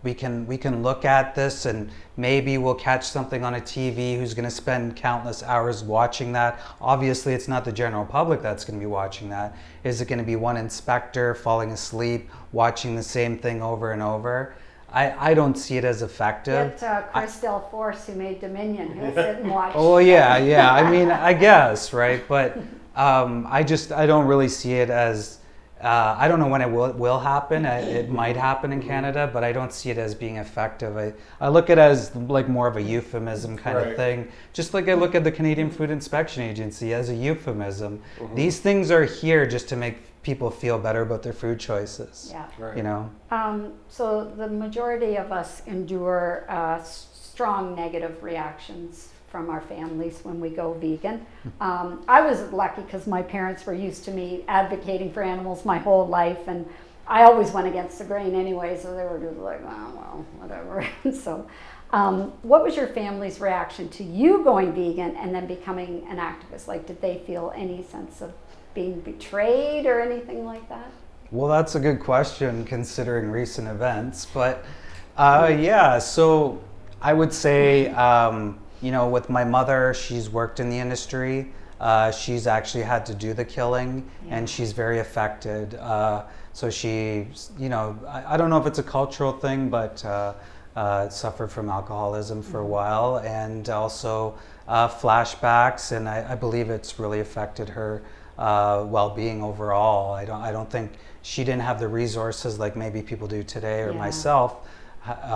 We can look at this and maybe we'll catch something on a TV who's going to spend countless hours watching that. Obviously, it's not the general public that's going to be watching that. Is it going to be one inspector falling asleep, watching the same thing over and over? I don't see it as effective. Get Chris Del Force, who made Dominion, he'll sit and watch. Oh yeah. I mean, I guess, right? But I don't really see it as I don't know when it will happen. It might happen in Canada, but I don't see it as being effective. I look at it as like more of a euphemism kind of thing. Just like I look at the Canadian Food Inspection Agency as a euphemism. These things are here just to make people feel better about their food choices. Yeah. Right. You know? So the majority of us endure strong negative reactions from our families when we go vegan. I was lucky because my parents were used to me advocating for animals my whole life, and I always went against the grain anyway, so they were just like, oh, well, whatever. So what was your family's reaction to you going vegan and then becoming an activist? Like, did they feel any sense of being betrayed or anything like that? Well, that's a good question considering recent events, but yeah, so I would say, you know, with my mother, she's worked in the industry. She's actually had to do the killing, and she's very affected. So she, you know, I don't know if it's a cultural thing, but suffered from alcoholism for a while, and also flashbacks, and I believe it's really affected her well-being overall. I don't think she didn't have the resources like maybe people do today, or myself.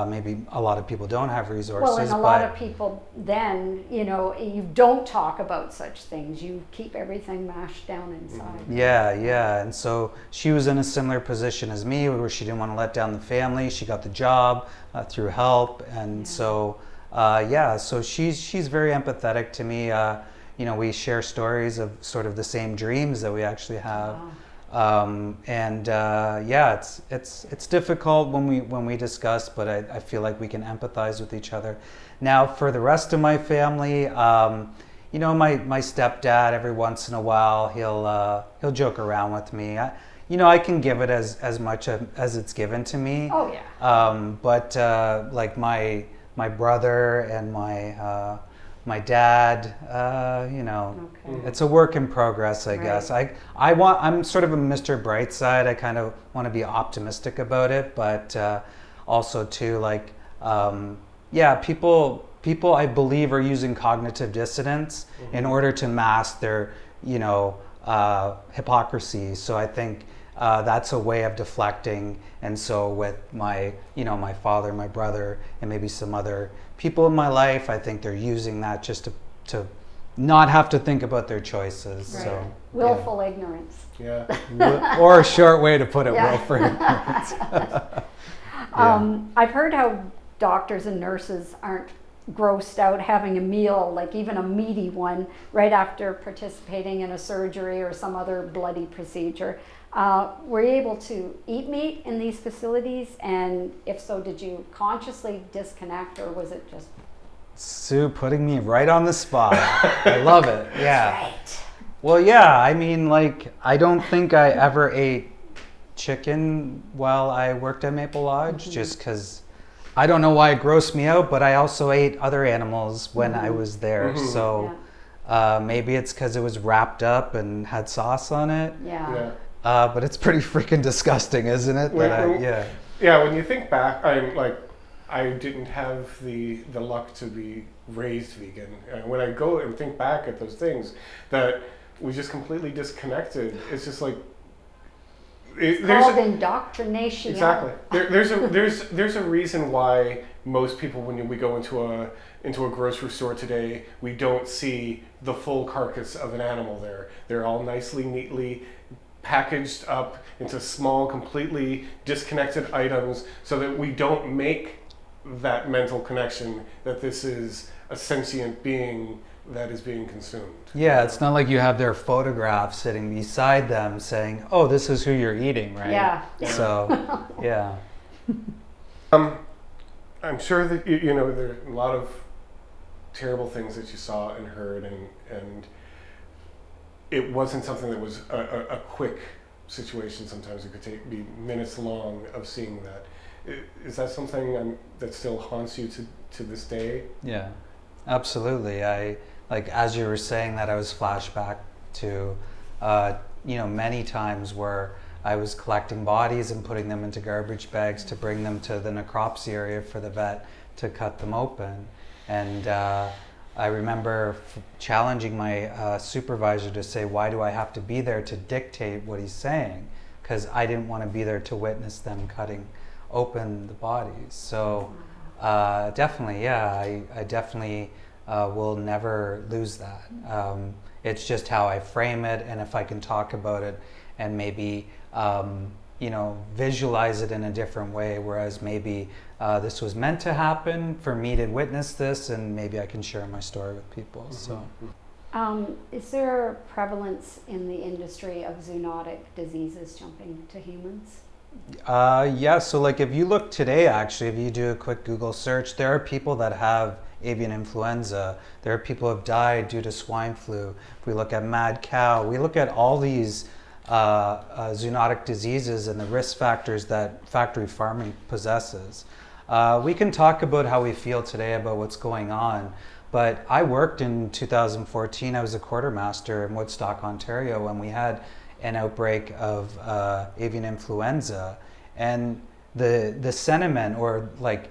Maybe a lot of people don't have resources. Well, and a lot of people then, you know, you don't talk about such things. You keep everything mashed down inside. Yeah. And so she was in a similar position as me, where she didn't want to let down the family. She got the job through help, and so so she's very empathetic to me. You know, we share stories of sort of the same dreams that we actually have. Wow. It's difficult when we discuss, but I feel like we can empathize with each other. Now, for the rest of my family, you know, my stepdad, every once in a while he'll joke around with me. You know, I can give it as much as it's given to me. Oh yeah. But like my brother and my dad, you know, it's a work in progress, I guess. I'm sort of a Mr. Brightside. I kind of want to be optimistic about it, but also too, like, people I believe are using cognitive dissonance in order to mask their, you know, hypocrisy. So I think that's a way of deflecting. And so with my father, my brother, and maybe some other people in my life, I think they're using that just to not have to think about their choices. Right. So Willful ignorance. Yeah. or a short way to put it, willful ignorance. I've heard how doctors and nurses aren't grossed out having a meal, like even a meaty one, right after participating in a surgery or some other bloody procedure. Were you able to eat meat in these facilities? And if so, did you consciously disconnect, or was it just... Sue putting me right on the spot. I love it. Yeah. Right. Well, yeah, I mean, like, I don't think I ever ate chicken while I worked at Maple Lodge, just because I don't know why it grossed me out, but I also ate other animals when I was there. So maybe it's because it was wrapped up and had sauce on it. Yeah. But it's pretty freaking disgusting, isn't it? Yeah, when you think back, I didn't have the luck to be raised vegan. And when I go and think back at those things that we just completely disconnected, it's just like... It's called indoctrination. Exactly. There's a reason why most people, when we go into a grocery store today, we don't see the full carcass of an animal there. They're all nicely, neatly packaged up into small, completely disconnected items, so that we don't make that mental connection that this is a sentient being that is being consumed. Yeah, it's not like you have their photograph sitting beside them saying, "Oh, this is who you're eating," right? Yeah. So, yeah. I'm sure that you know there are a lot of terrible things that you saw and heard, and it wasn't something that was a quick situation. Sometimes it could be minutes long of seeing that. Is that something that still haunts you to this day? Yeah, absolutely. Like, as you were saying that, I was flashback to, many times where I was collecting bodies and putting them into garbage bags to bring them to the necropsy area for the vet to cut them open. And I remember challenging my supervisor to say, why do I have to be there to dictate what he's saying? because I didn't want to be there to witness them cutting open the bodies. So definitely, yeah, I definitely will never lose that. It's just how I frame it, and if I can talk about it and maybe visualize it in a different way, whereas maybe this was meant to happen for me to witness this, and maybe I can share my story with people. So is there a prevalence in the industry of zoonotic diseases jumping to humans? yeah, so like if you look today, actually, if you do a quick Google search, there are people that have avian influenza. There are people who have died due to swine flu. If we look at mad cow, we look at all these zoonotic diseases and the risk factors that factory farming possesses. We can talk about how we feel today about what's going on, but I worked in 2014. I was a quartermaster in Woodstock, Ontario, when we had an outbreak of avian influenza, and the sentiment, or like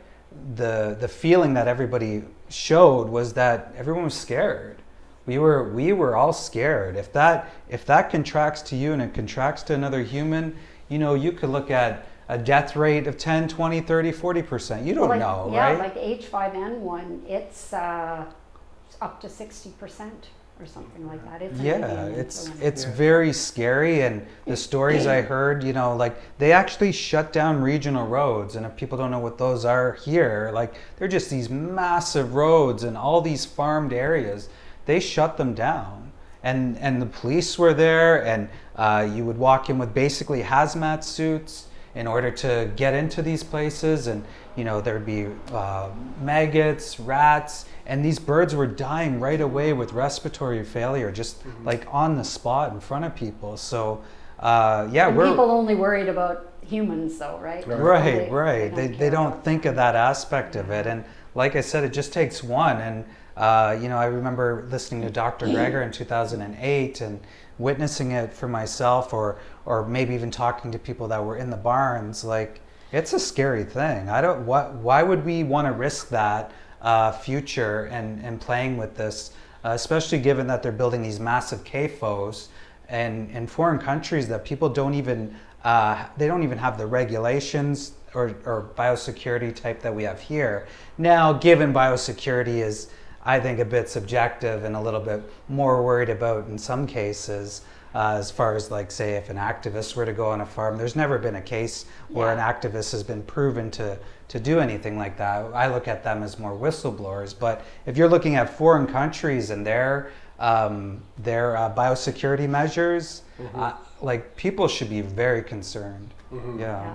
the feeling that everybody showed, was that everyone was scared. We were all scared. If that contracts to you and it contracts to another human, you could look at a death rate of 10, 20, 30, 40%. You don't know, yeah, right? like H5N1, it's up to 60% or something like that. It's it's very scary, and the stories I heard, like they actually shut down regional roads, and if people don't know what those are here, like they're just these massive roads and all these farmed areas. They shut them down, and the police were there, and you would walk in with basically hazmat suits in order to get into these places, and there'd be maggots, rats, and these birds were dying right away with respiratory failure, just like on the spot in front of people. So and people only worried about humans, though, right? Right. They don't think of that aspect of it, and like I said, it just takes one. And I remember listening to Dr. Greger in 2008 and witnessing it for myself, or maybe even talking to people that were in the barns. Like, it's a scary thing. Why would we want to risk that future and playing with this, especially given that they're building these massive CAFOs and in foreign countries that people don't even have the regulations or biosecurity type that we have here. Now, given biosecurity is, I think, a bit subjective and a little bit more worried about in some cases, as far as, like, say, if an activist were to go on a farm. There's never been a case where an activist has been proven to do anything like that. I look at them as more whistleblowers. But if you're looking at foreign countries and their biosecurity measures, like, people should be very concerned. Yeah.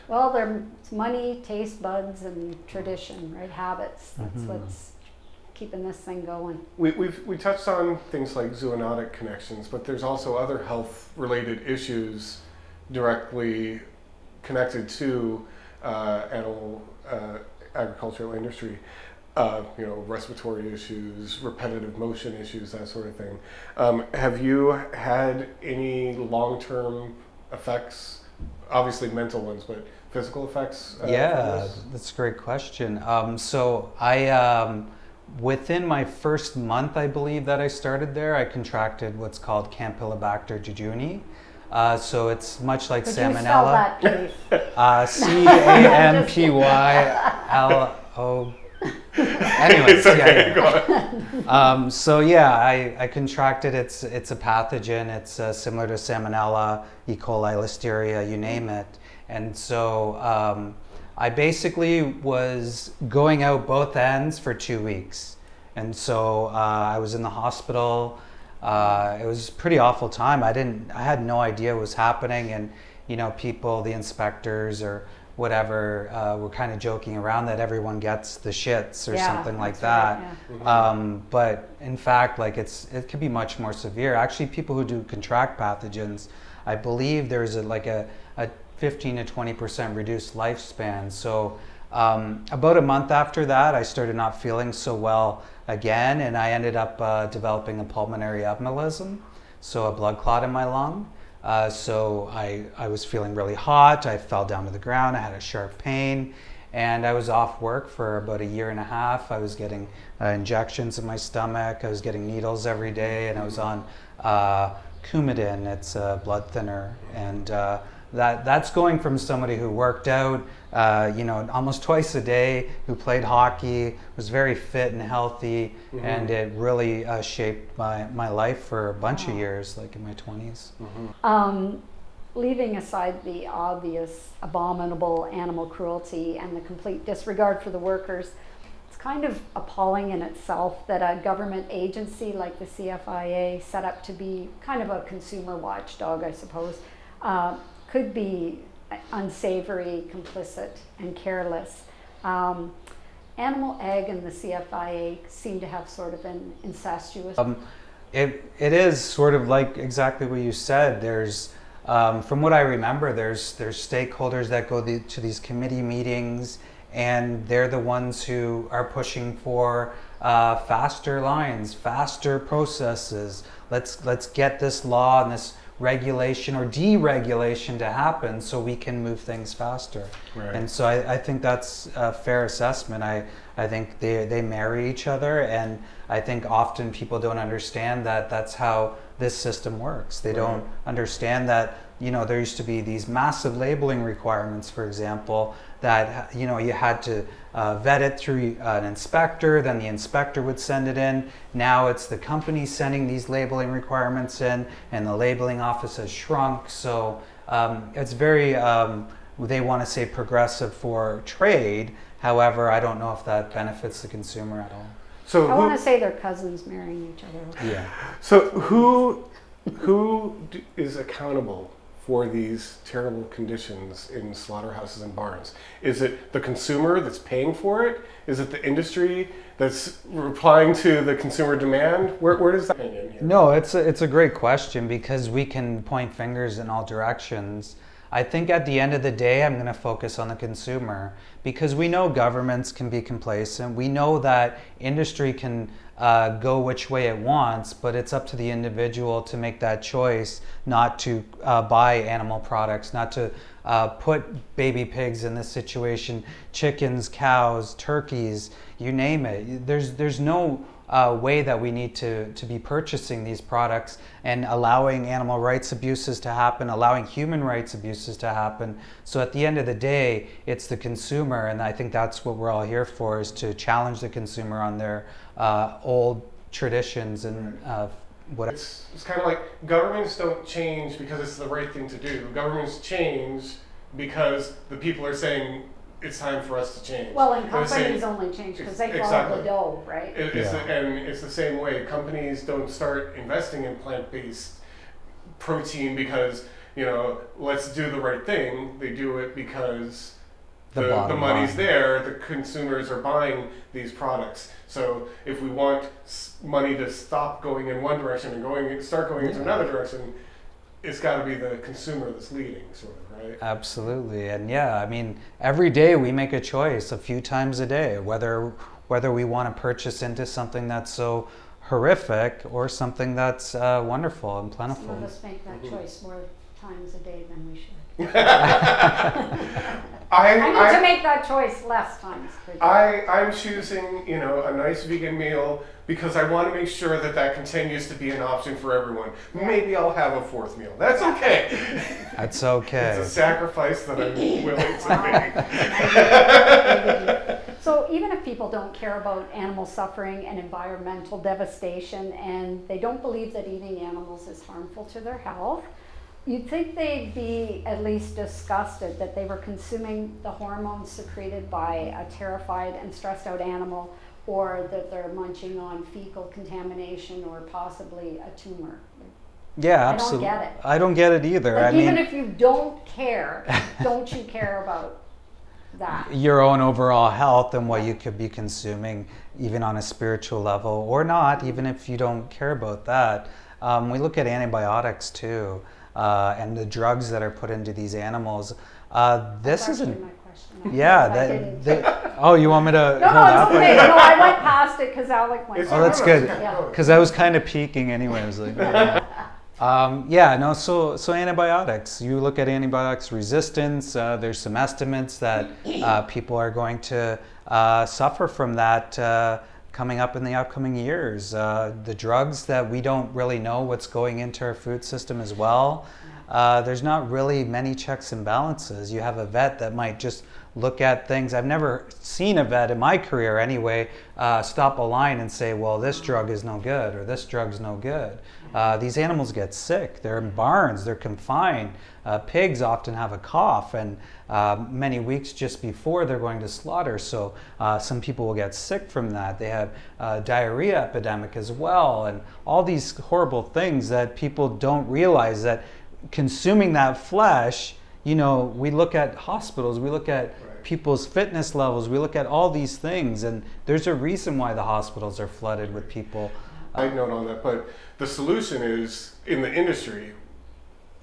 Well, there's money, taste buds, and tradition, right? Habits. That's what's keeping this thing going. We touched on things like zoonotic connections, but there's also other health-related issues directly connected to animal agricultural industry. Respiratory issues, repetitive motion issues, that sort of thing. Have you had any long-term effects? Obviously mental ones, but physical effects? Yeah, that's a great question. So I, within my first month, I believe, that I started there, I contracted what's called Campylobacter jejuni. So it's much like Could salmonella. you spell that, please? Campylo. Anyways, so I contracted. It's a pathogen. It's similar to salmonella, E. coli, listeria, you name it. And so I basically was going out both ends for 2 weeks, and so I was in the hospital. It was a pretty awful time. I had no idea what was happening, and people, the inspectors or whatever, were kind of joking around that everyone gets the shits or something like that. Right, yeah. But in fact, like, it could be much more severe. Actually, people who do contract pathogens, I believe there's a 15 to 20% reduced lifespan. So about a month after that, I started not feeling so well again, and I ended up developing a pulmonary embolism, so a blood clot in my lung. So I was feeling really hot. I fell down to the ground. I had a sharp pain, and I was off work for about a year and a half. I was getting injections in my stomach. I was getting needles every day, and I was on Coumadin. It's a blood thinner, and that's going from somebody who worked out, almost twice a day, who played hockey, was very fit and healthy, and it really shaped my life for a bunch of years, like in my 20s. Leaving aside the obvious abominable animal cruelty and the complete disregard for the workers, it's kind of appalling in itself that a government agency like the CFIA, set up to be kind of a consumer watchdog, I suppose, could be unsavory, complicit, and careless. Animal Ag and the CFIA seem to have sort of an incestuous... It is sort of like exactly what you said. There's from what I remember, there's stakeholders that go to these committee meetings, and they're the ones who are pushing for faster lines, faster processes. Let's get this law and this regulation or deregulation to happen so we can move things faster. Right. And so I think that's a fair assessment. I think they marry each other, and I think often people don't understand that that's how this system works. They don't understand that, there used to be these massive labeling requirements, for example, that, you had to vet it through an inspector, then the inspector would send it in. Now it's the company sending these labeling requirements in, and the labeling office has shrunk. So it's very, they want to say progressive for trade. However, I don't know if that benefits the consumer at all. So I want to say they're cousins marrying each other. Yeah. So who is accountable for these terrible conditions in slaughterhouses and barns? Is it the consumer that's paying for it? Is it the industry that's replying to the consumer demand? Where does that hang in here? No, it's a great question, because we can point fingers in all directions. I think at the end of the day, I'm going to focus on the consumer, because we know governments can be complacent. We know that industry can go which way it wants, but it's up to the individual to make that choice not to buy animal products, not to put baby pigs in this situation, chickens, cows, turkeys, you name it. There's no way that we need to be purchasing these products and allowing animal rights abuses to happen, allowing human rights abuses to happen. So at the end of the day, it's the consumer, and I think that's what we're all here for, is to challenge the consumer on their old traditions and whatever. It's kind of like governments don't change because it's the right thing to do. Governments change because the people are saying it's time for us to change. Well, and companies only change because they follow the dough, right? And it's the same way. Companies don't start investing in plant-based protein because, let's do the right thing. They do it because the money's there, the consumers are buying these products. So if we want money to stop going in one direction and start going into another direction, it's got to be the consumer that's leading, sort of, right? Absolutely. And every day we make a choice, a few times a day, whether we want to purchase into something that's so horrific or something that's wonderful and plentiful. Some of us make that choice more times a day than we should. I need to make that choice less times per day. I'm choosing, a nice vegan meal because I want to make sure that continues to be an option for everyone. Maybe I'll have a fourth meal. That's okay. That's okay. It's a sacrifice that I'm willing to make. So even if people don't care about animal suffering and environmental devastation, and they don't believe that eating animals is harmful to their health, you'd think they'd be at least disgusted that they were consuming the hormones secreted by a terrified and stressed out animal, or that they're munching on fecal contamination or possibly a tumor. Yeah, absolutely. I don't get it. I don't get it either. Even if you don't care, don't you care about that? Your own overall health and what you could be consuming, even on a spiritual level, or not, even if you don't care about that. We look at antibiotics too. And the drugs that are put into these animals. This isn't. My question. Oh, you want me to hold up? Okay. No, I went past it because Alec went. Oh, that's good. Yeah. Because I was kind of peeking anyway. I was like, Yeah, no, so antibiotics, you look at antibiotics resistance, there's some estimates that people are going to suffer from that coming up in the upcoming years. The drugs that we don't really know what's going into our food system as well. There's not really many checks and balances. You have a vet that might just look at things. I've never seen a vet in my career anyway stop a line and say, well, this drug is no good or this drug's no good. These animals get sick. They're in barns, they're confined. Pigs often have a cough and many weeks just before they're going to slaughter. So some people will get sick from that. They have diarrhea epidemic as well, and all these horrible things that people don't realize that consuming that flesh, you know, we look at hospitals, we look at people's fitness levels, we look at all these things, and there's a reason why the hospitals are flooded with people. I note on that, but the solution is in the industry,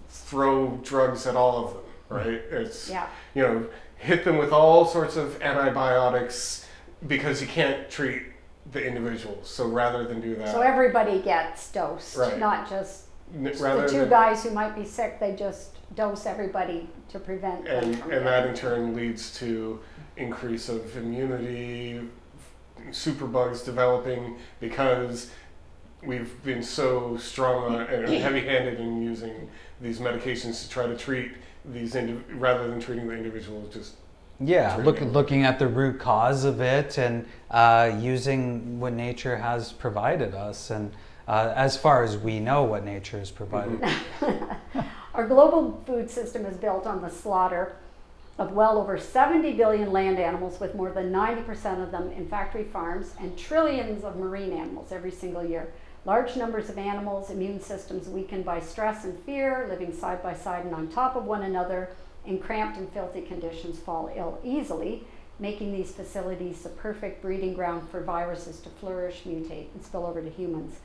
throw drugs at all of them, right? It's, you know, hit them with all sorts of antibiotics because you can't treat the individuals. So rather than do that. So everybody gets dosed, not just the two guys who might be sick, they just dose everybody to prevent them from and that in turn leads to increase of immunity, superbugs developing because we've been so strong and heavy-handed in using these medications to try to treat these rather than treating the individual. Just looking at the root cause of it and using what nature has provided us, and as far as we know what nature has provided. Our global food system is built on the slaughter of well over 70 billion land animals, with more than 90% of them in factory farms, and trillions of marine animals every single year. Large numbers of animals' immune systems weakened by stress and fear, living side by side and on top of one another in cramped and filthy conditions, fall ill easily, making these facilities the perfect breeding ground for viruses to flourish, mutate, and spill over to humans.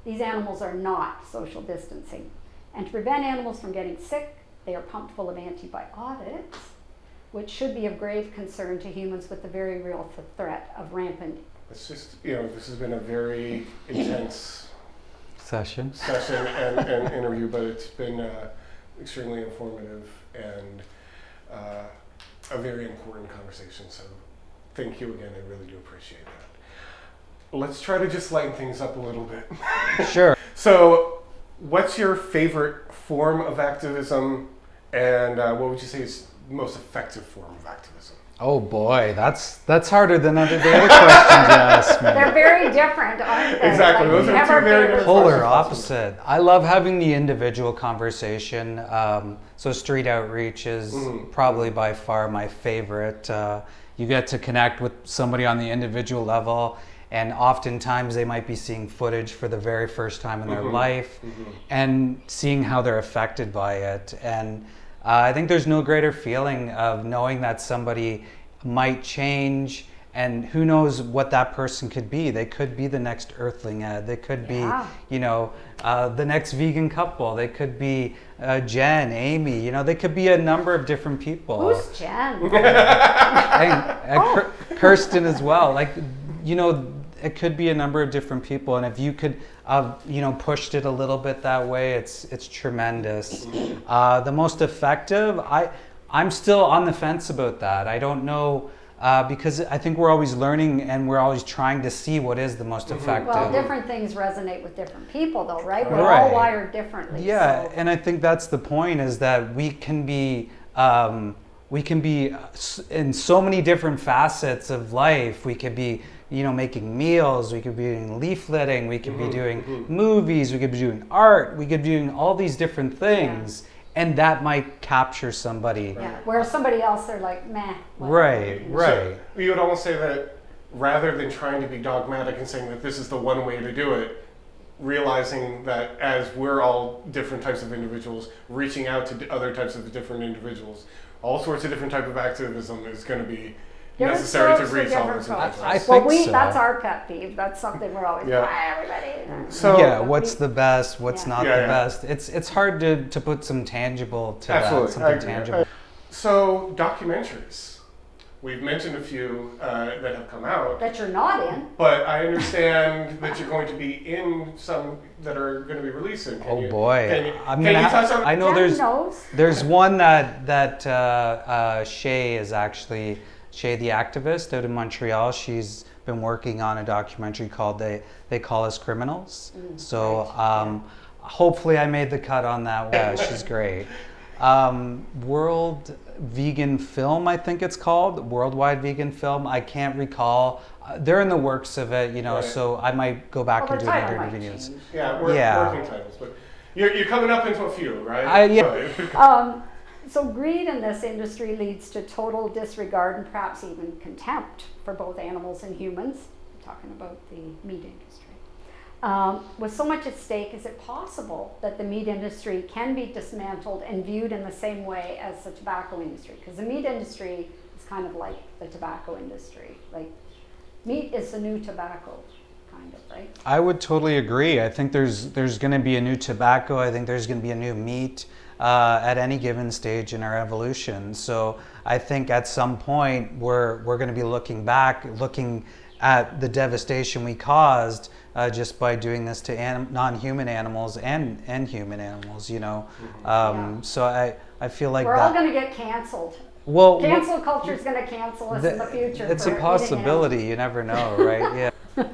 These animals are not social distancing. And to prevent animals from getting sick, they are pumped full of antibiotics, which should be of grave concern to humans with the very real threat of rampant. It's just, you know, this has been a very intense session and interview, but it's been extremely informative and a very important conversation. So thank you again. I really do appreciate that. Let's try to just lighten things up a little bit. Sure. So what's your favorite form of activism, and what would you say is the most effective form of activism? Oh boy, that's harder than the other questions you asked me. They're very different, aren't they? Exactly, Like, those are two very different polar opposite. I love having the individual conversation. So street outreach is probably by far my favorite. You get to connect with somebody on the individual level, and oftentimes they might be seeing footage for the very first time in their life and seeing how they're affected by it. And I think there's no greater feeling of knowing that somebody might change, and who knows what that person could be. They could be the next Earthling Ed. They could be, you know, the next vegan couple. They could be Jen, Amy. You know, they could be a number of different people. Who's Jen? and Kirsten as well. Like, you know, it could be a number of different people, and if you could you know, pushed it a little bit that way, it's tremendous. The most effective, I'm still on the fence about that. I don't know, because I think we're always learning and we're always trying to see what is the most effective. Well, different things resonate with different people though, right? We're all wired differently. Yeah, so. and I think that's the point, is that we can be in so many different facets of life. We could be, you know, making meals, we could be doing leafletting, we could be doing movies, we could be doing art, we could be doing all these different things, and that might capture somebody. Yeah, whereas somebody else, they're like, meh. Right. So you would almost say that rather than trying to be dogmatic and saying that this is the one way to do it, realizing that as we're all different types of individuals, reaching out to other types of different individuals, all sorts of different type of activism is going to be necessary to reach all those individuals. I think so. That's our pet peeve. That's something we're always everybody. So what's the best? What's not the best? It's hard to put some tangible to absolutely. that. Something tangible. So documentaries. we've mentioned a few that have come out. That you're not in. But I understand that you're going to be in some that are going to be released soon. Oh boy! Can you touch on? I know Jen knows. there's one that Shay is actually Shay the activist out in Montreal. She's been working on a documentary called They Call Us Criminals. So hopefully I made the cut on that. Yeah, she's great. World Vegan Film, I think it's called, Worldwide Vegan Film. I can't recall. They're in the works of it, you know, Right. so I might go back Well, and the do title another might videos. change. Yeah, Yeah. working titles, but you're coming up into a few, right? Yeah. So greed in this industry leads to total disregard and perhaps even contempt for both animals and humans. I'm talking about the meat industry. With so much at stake, is it possible that the meat industry can be dismantled and viewed in the same way as the tobacco industry? Because the meat industry is kind of like the tobacco industry. Like, meat is the new tobacco, kind of, right? I would totally agree. I think there's going to be a new tobacco. I think there's going to be a new meat at any given stage in our evolution. So I think at some point we're going to be looking at the devastation we caused just by doing this to non-human animals and human animals. You know, so I feel like We're all going to get canceled. Well, Cancel culture is going to cancel us in the future. It's for a eating possibility. You never know, right? Yeah.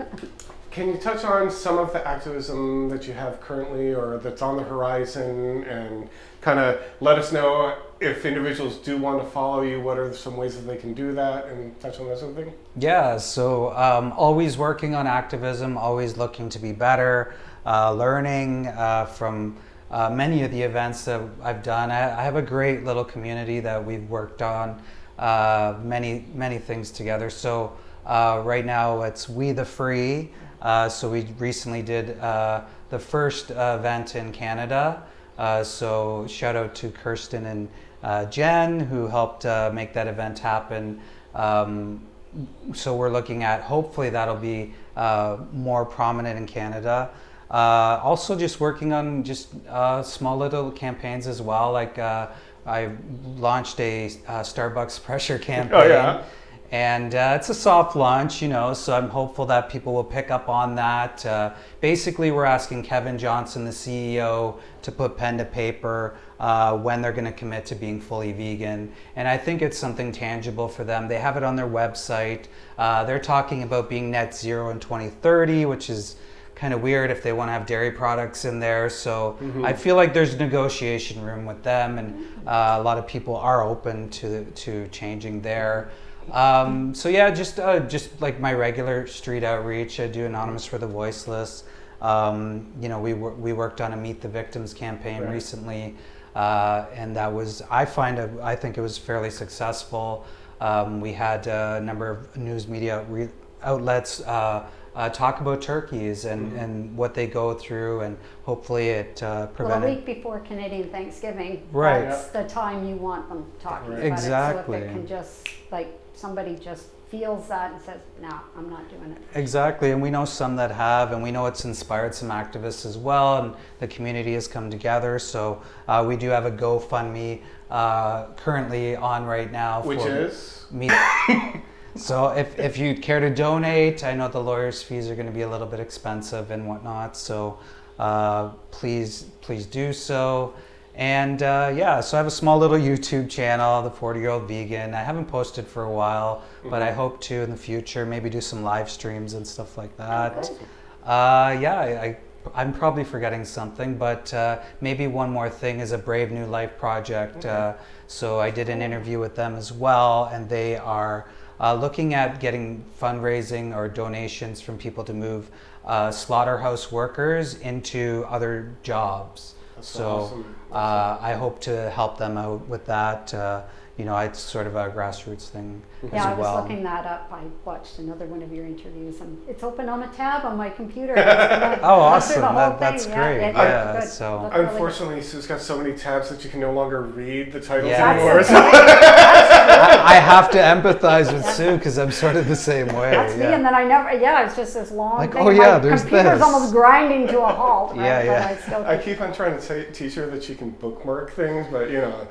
Can you touch on some of the activism that you have currently or that's on the horizon and kind of let us know if individuals do want to follow you, what are some ways that they can do that and touch on that sort of thing? Yeah, so always working on activism, always looking to be better, learning from many of the events that I've done. I have a great little community that we've worked on many things together. So right now it's We the Free. So we recently did the first event in Canada. So shout out to Kirsten and Jen who helped make that event happen. So we're looking at, hopefully that'll be more prominent in Canada. Also just working on just small little campaigns as well. Like I launched a Starbucks pressure campaign. Oh, yeah. And it's a soft launch, you know, so I'm hopeful that people will pick up on that. Basically, we're asking Kevin Johnson, the CEO, to put pen to paper when they're going to commit to being fully vegan. And I think it's something tangible for them. They have it on their website. They're talking about being net zero in 2030, which is kind of weird if they want to have dairy products in there. So I feel like there's negotiation room with them, and a lot of people are open to changing there. So yeah, just like my regular street outreach, I do Anonymous for the Voiceless. You know, we worked on a Meet the Victims campaign recently, and that was, I think it was fairly successful. We had a number of news media outlets talk about turkeys and what they go through, and hopefully it prevented. Well, a week before Canadian Thanksgiving, Right. that's the time you want them talking about Exactly. it. So if it can just, like, somebody just feels that and says, no, I'm not doing it. Exactly, and we know some that have, and we know it's inspired some activists as well, and the community has come together. So we do have a GoFundMe currently on right now. Which is? Me. So if you care to donate, I know the lawyers' fees are going to be a little bit expensive and whatnot, so please do so. And yeah, so I have a small little YouTube channel, The 40-Year-Old Vegan. I haven't posted for a while, but I hope to in the future, maybe do some live streams and stuff like that. Yeah, I'm probably forgetting something, but maybe one more thing is a Brave New Life project. So I did an interview with them as well, and they are looking at getting fundraising or donations from people to move slaughterhouse workers into other jobs. That's so awesome. I hope to help them out with that. You know, it's sort of a grassroots thing Yeah, I as was well. looking that up. I watched another one of your interviews, and it's open on a tab on my computer. Oh, awesome. That's great. It Yeah, looked good. so- Looked really good. Unfortunately, Sue's got so many tabs that you can no longer read the titles Yeah. anymore. That's So- okay. I have to empathize with Sue because I'm sort of the same way. That's me, and then it's just this long Like, thing. oh and yeah, my there's computer's this. almost grinding to a halt. Right? Yeah, But yeah. I still I keep on trying to teach her that she can bookmark things, but you know.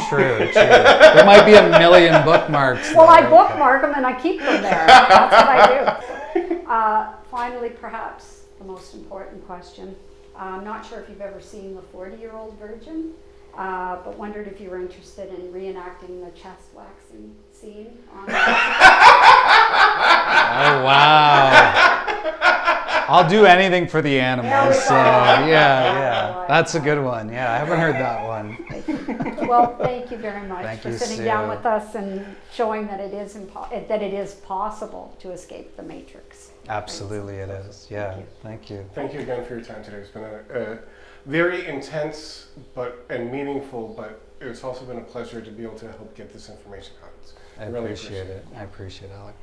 True. There might be a million bookmarks. Well, I there. bookmark them and I keep them there. That's what I do. Finally, perhaps the most important question. I'm not sure if you've ever seen The 40-Year-Old Virgin, but wondered if you were interested in reenacting the chest waxing scene on Oh, wow. I'll do anything for the animals. So, yeah. That's a good one. Yeah, I haven't heard that one. Well, thank you very much Thank for you, sitting Sue. down with us and showing that it is possible to escape the matrix. Absolutely it is. Yeah, thank you. Thank you again for your time today. It's been a very intense and meaningful, but it's also been a pleasure to be able to help get this information out. I really appreciate it. I appreciate it, Alec.